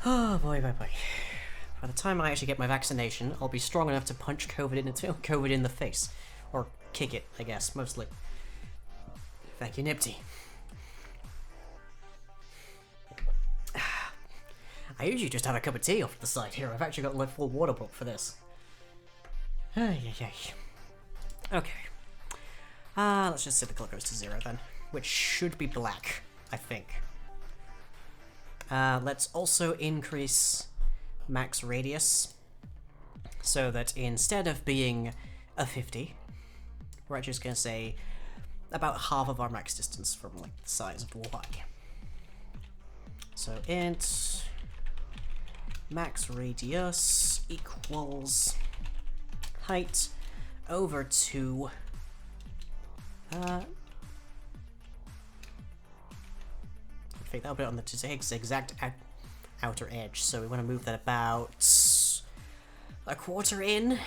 Oh boy, boy, boy. By the time I actually get my vaccination, I'll be strong enough to punch COVID in the face. Or kick it, I guess, mostly. Thank you, Nipty. I usually just have a cup of tea off the side here. I've actually got a full water bottle for this. Okay. Let's just say the color goes to 0 then. Which should be black, I think. Let's also increase max radius so that instead of being a 50, we're actually just going to say about half of our max distance from like the size of Y. So int max radius equals height over 2 I think that'll be on the exact outer edge, so we want to move that about a quarter in.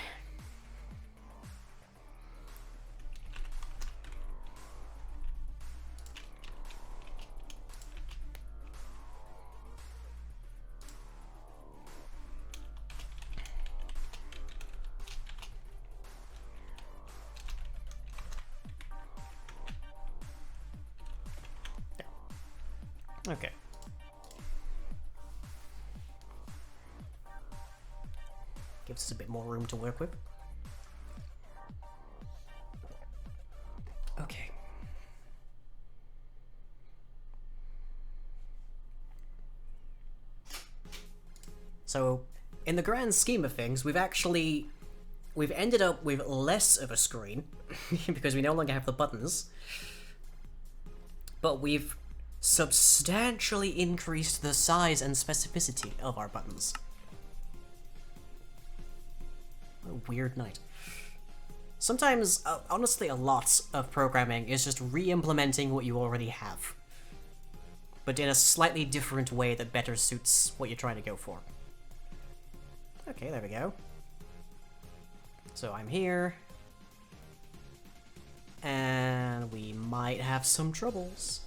Okay. Gives us a bit more room to work with. Okay. So, in the grand scheme of things, we've ended up with less of a screen because we no longer have the buttons. But we've substantially increased the size and specificity of our buttons. What a weird night. Sometimes, honestly, a lot of programming is just re-implementing what you already have, but in a slightly different way that better suits what you're trying to go for. Okay, there we go. So I'm here, and we might have some troubles.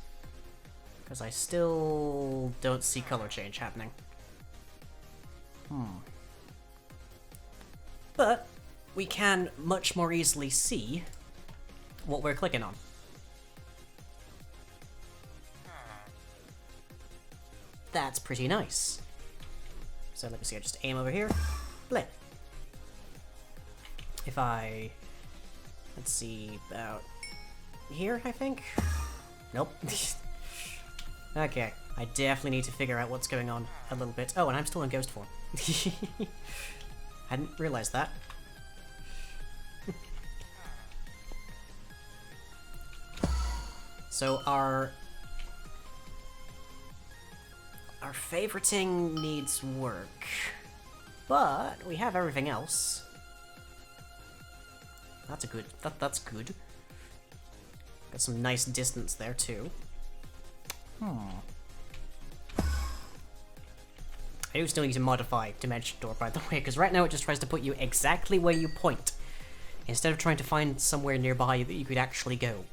Because I still don't see color change happening. But we can much more easily see what we're clicking on. That's pretty nice. So let me see, I just aim over here. Play. If I... let's see, about here, I think? Nope. Okay, I definitely need to figure out what's going on a little bit. Oh, and I'm still in ghost form. Hadn't realized that. So our favoriting needs work, but we have everything else. That's a good. That's good. Got some nice distance there too. I do still need to modify Dimension Door, by the way, because right now it just tries to put you exactly where you point, instead of trying to find somewhere nearby that you could actually go.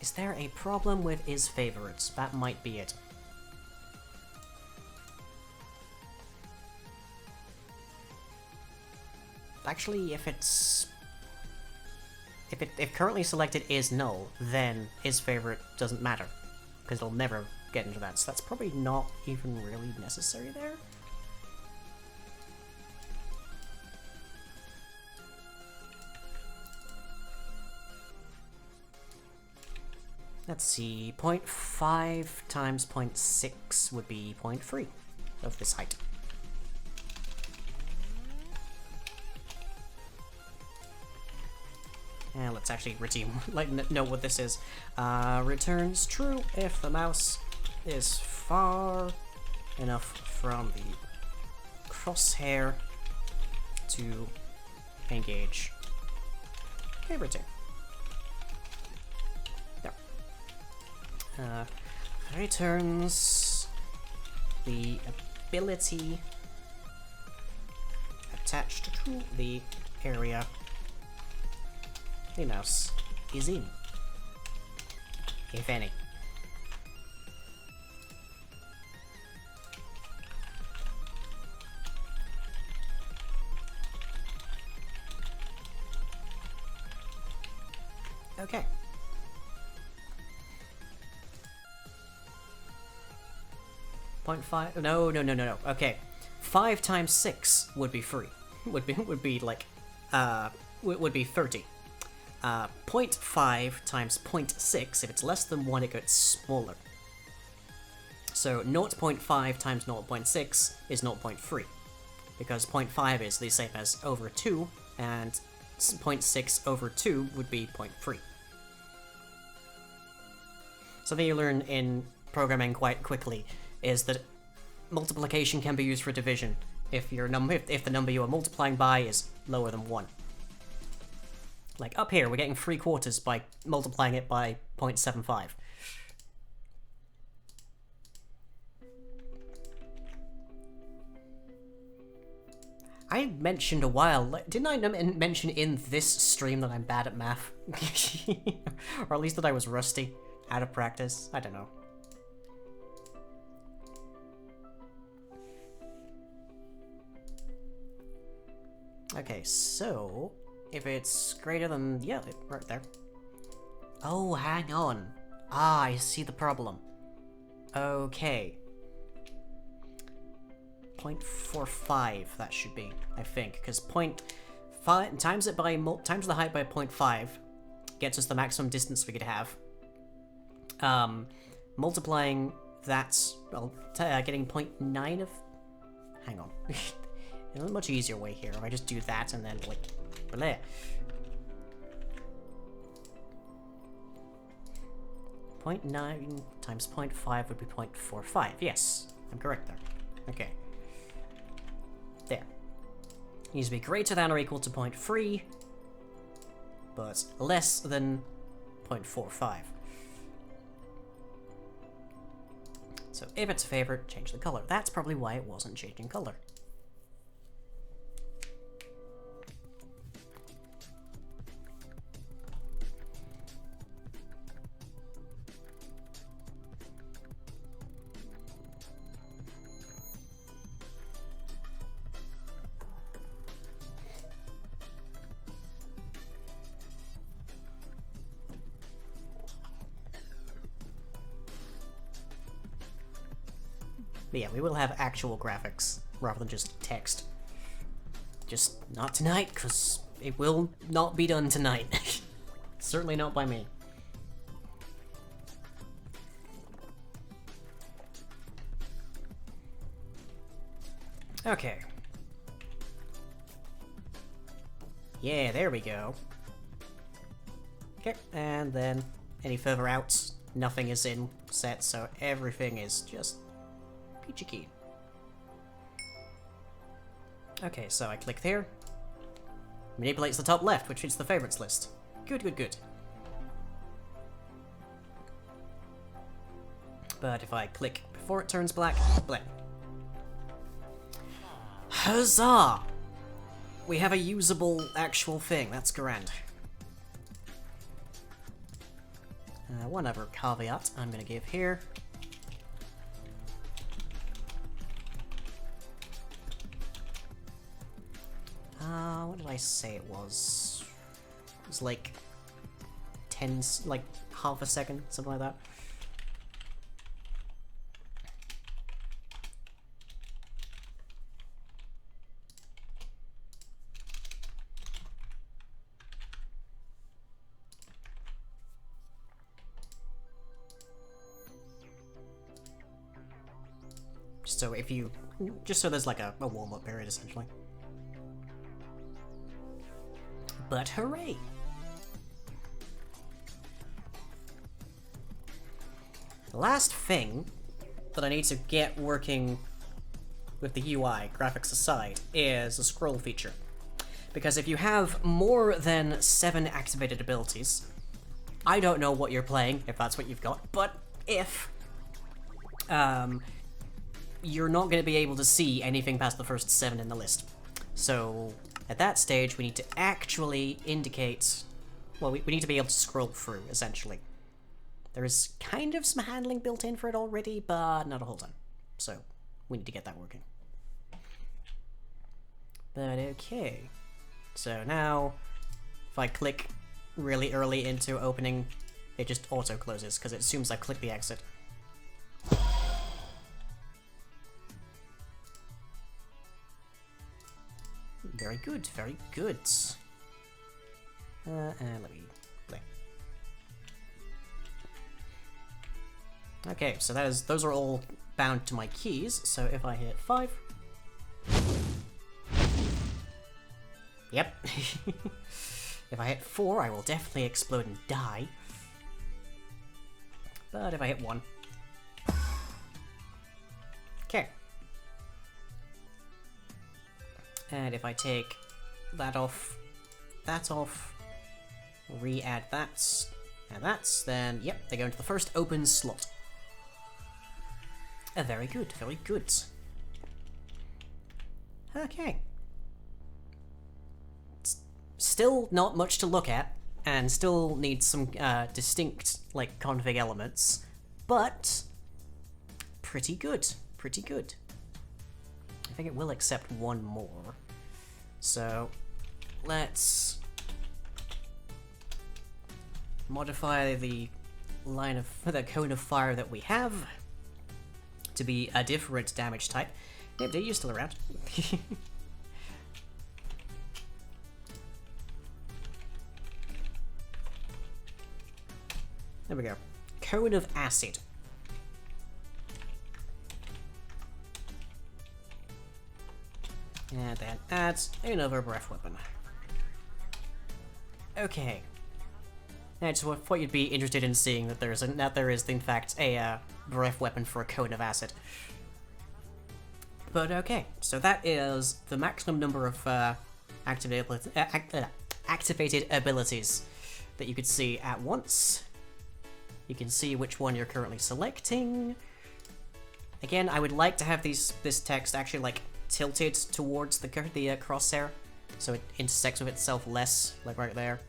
Is there a problem with is favorites? That might be it. Actually, if currently selected is null, then is favorite doesn't matter, because it'll never get into that, so that's probably not even really necessary there. Let's see, 0.5 times 0.6 would be 0.3 of this height. And let's actually know what this is. Returns true if the mouse is far enough from the crosshair to engage favoriting. There. Returns the ability attached to the area the mouse is in, if any. Okay. .5? No. Okay. 5 times 6 would be free. Would be like, would be 30. 0.5 times 0.6, if it's less than 1, it gets smaller. So 0.5 times 0.6 is 0.3, because 0.5 is the same as over 2, and 0.6 over 2 would be 0.3. Something you learn in programming quite quickly is that multiplication can be used for division if the number you are multiplying by is lower than 1. Like, up here, we're getting 3/4 by multiplying it by 0.75. I mentioned a while, didn't I mention in this stream that I'm bad at math? Or at least that I was rusty, out of practice, I don't know. Okay, so, if it's greater than, yeah, right there. Oh, hang on. Ah, I see the problem. Okay. 0.45 that should be, I think, because 0.5 times it by times the height by 0.5 gets us the maximum distance we could have. Multiplying that, well, getting 0.9 of. Hang on, there's a much easier way here. If I just do that and then like, bleh. .9 times 0.5 would be 0.45. Yes, I'm correct there. Okay. There. Needs to be greater than or equal to 0.3, but less than 0.45. So if it's a favorite, change the color. That's probably why it wasn't changing color. But yeah, we will have actual graphics rather than just text. Just not tonight, because it will not be done tonight. Certainly not by me. Okay. Yeah, there we go. Okay, and then any further outs, nothing is in set, so everything is just peachy keen. Okay, so I click there. Manipulates the top left, which is the favorites list. Good, good, good. But if I click before it turns black, blank. Huzzah! We have a usable actual thing, that's grand. One other caveat I'm gonna give here. What did I say it was? It was like like half a second, something like that. So if you, just so there's like a warm-up period essentially. But hooray! The last thing that I need to get working with the UI, graphics aside, is a scroll feature. Because if you have more than 7 activated abilities, I don't know what you're playing, if that's what you've got, but if, you're not going to be able to see anything past the first 7 in the list. So at that stage, we need to actually indicate, well, we need to be able to scroll through, essentially. There is kind of some handling built in for it already, but not a whole ton. So we need to get that working. But okay. So now, if I click really early into opening, it just auto-closes, because it assumes I've clicked the exit. Very good, very good. Let me play. Okay, so those are all bound to my keys, so if I hit 5... Yep. If I hit 4, I will definitely explode and die. But if I hit 1... Okay. And if I take that off, Re-add that. And that's then, yep, they go into the first open slot. Very good, very good. Okay. Still not much to look at, and still needs some distinct, like, config elements, but pretty good, pretty good. I think it will accept one more. So, let's modify the the cone of fire that we have to be a different damage type. Yep, you're still around. There we go. Cone of acid. And then add another breath weapon. Okay. I just thought you'd be interested in seeing that there is in fact a breath weapon for a cone of acid. But okay, so that is the maximum number of activated abilities that you could see at once. You can see which one you're currently selecting. Again, I would like to have this text actually like tilted towards the crosshair, so it intersects with itself less, like right there.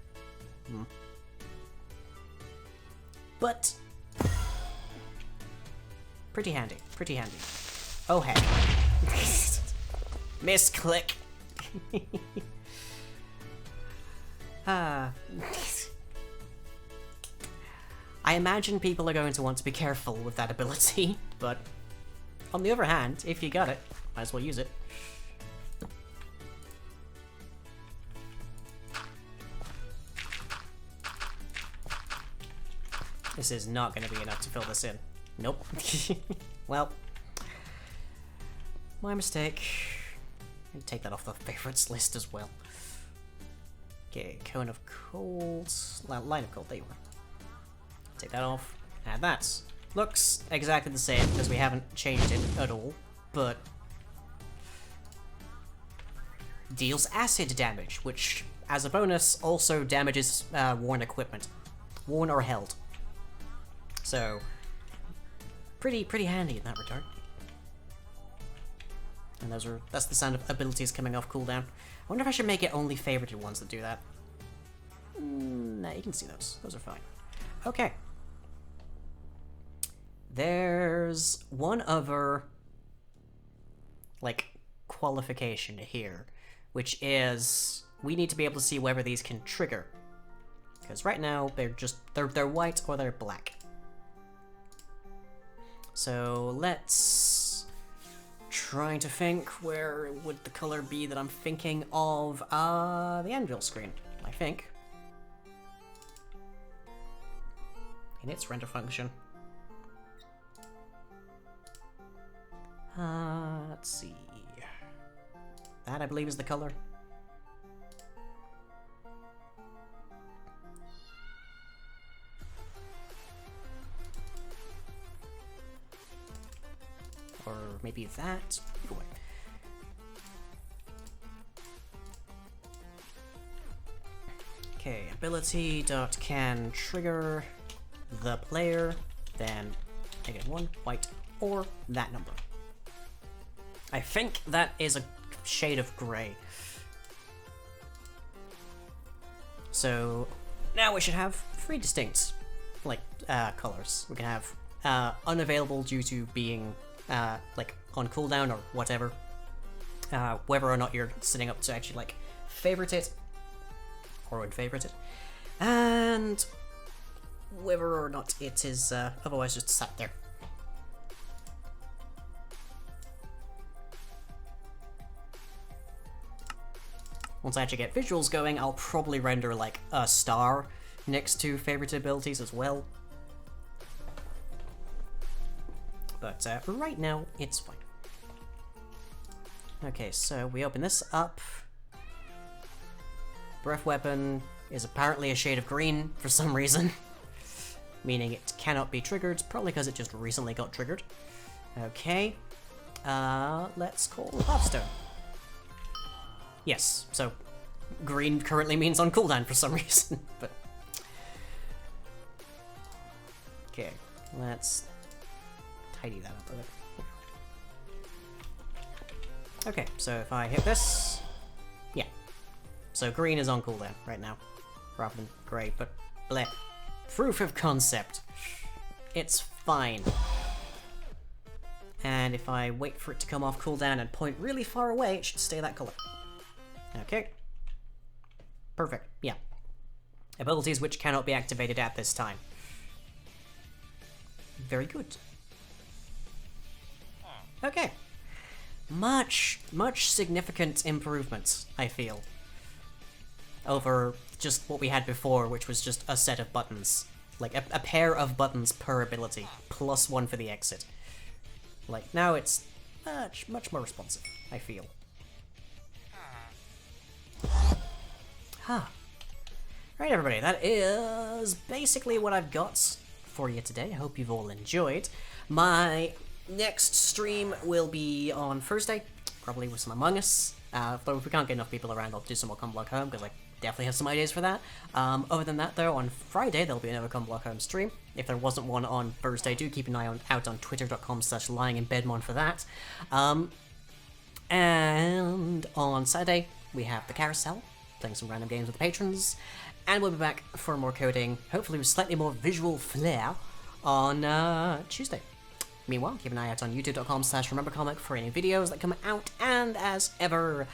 But pretty handy, pretty handy. Oh heck. Misclick. I imagine people are going to want to be careful with that ability, but on the other hand, if you got it, might as well use it. This is not going to be enough to fill this in. Nope. Well, my mistake. Take that off the favorites list as well. Okay, cone of cold, line of cold, there you are. Take that off, and that looks exactly the same because we haven't changed it at all, but deals acid damage, which, as a bonus, also damages worn equipment. Worn or held. So, pretty handy in that regard. And that's the sound of abilities coming off cooldown. I wonder if I should make it only favorited ones that do that. Nah, you can see those. Those are fine. Okay. There's one other, like, qualification here, which is we need to be able to see whether these can trigger. Because right now they're white or they're black. So let's try to think, where would the color be that I'm thinking of? The anvil screen, I think. In its render function. Let's see. That, I believe, is the color. Or maybe that. Either way. Okay, ability.can trigger the player, then -1, white, or that number. I think that is a shade of gray. So now we should have 3 distinct, like, colors. We can have unavailable due to being like on cooldown or whatever. Whether or not you're setting up to actually like favorite it or unfavorite it, and whether or not it is otherwise just sat there. Once I actually get visuals going, I'll probably render like a star next to favorite abilities as well. But right now, it's fine. Okay, so we open this up. Breath weapon is apparently a shade of green for some reason. Meaning it cannot be triggered, probably because it just recently got triggered. Okay. Let's call Hearthstone. Yes, so green currently means on cooldown for some reason, but Okay, let's tidy that up a bit. Okay, so if I hit this... Yeah. So green is on cooldown right now, rather than grey, but bleh. Proof of concept. It's fine. And if I wait for it to come off cooldown and point really far away, it should stay that color. Okay. Perfect, yeah. Abilities which cannot be activated at this time. Very good. Okay. Much significant improvements, I feel, over just what we had before, which was just a set of buttons. Like, a pair of buttons per ability, plus one for the exit. Like, now it's much more responsive, I feel. Huh. Right, everybody, that is basically what I've got for you today. I hope you've all enjoyed. My next stream will be on Thursday, probably with some Among Us. Though if we can't get enough people around, I'll do some more Come Block Home, because I definitely have some ideas for that. Other than that, though, on Friday, there'll be another Come Block Home stream. If there wasn't one on Thursday, do keep an eye out on twitter.com/lyinginbedmon for that. And on Saturday, we have the Carousel, playing some random games with the patrons. And we'll be back for more coding, hopefully with slightly more visual flair, on Tuesday. Meanwhile, keep an eye out on youtube.com/remembercomic for any videos that come out, and as ever,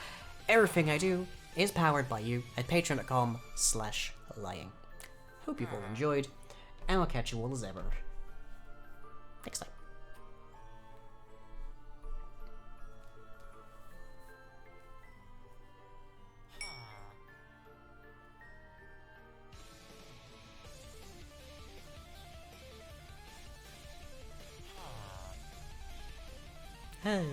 everything I do is powered by you at patreon.com/lying. Hope you've all enjoyed, and I'll catch you all as ever next time. Oh.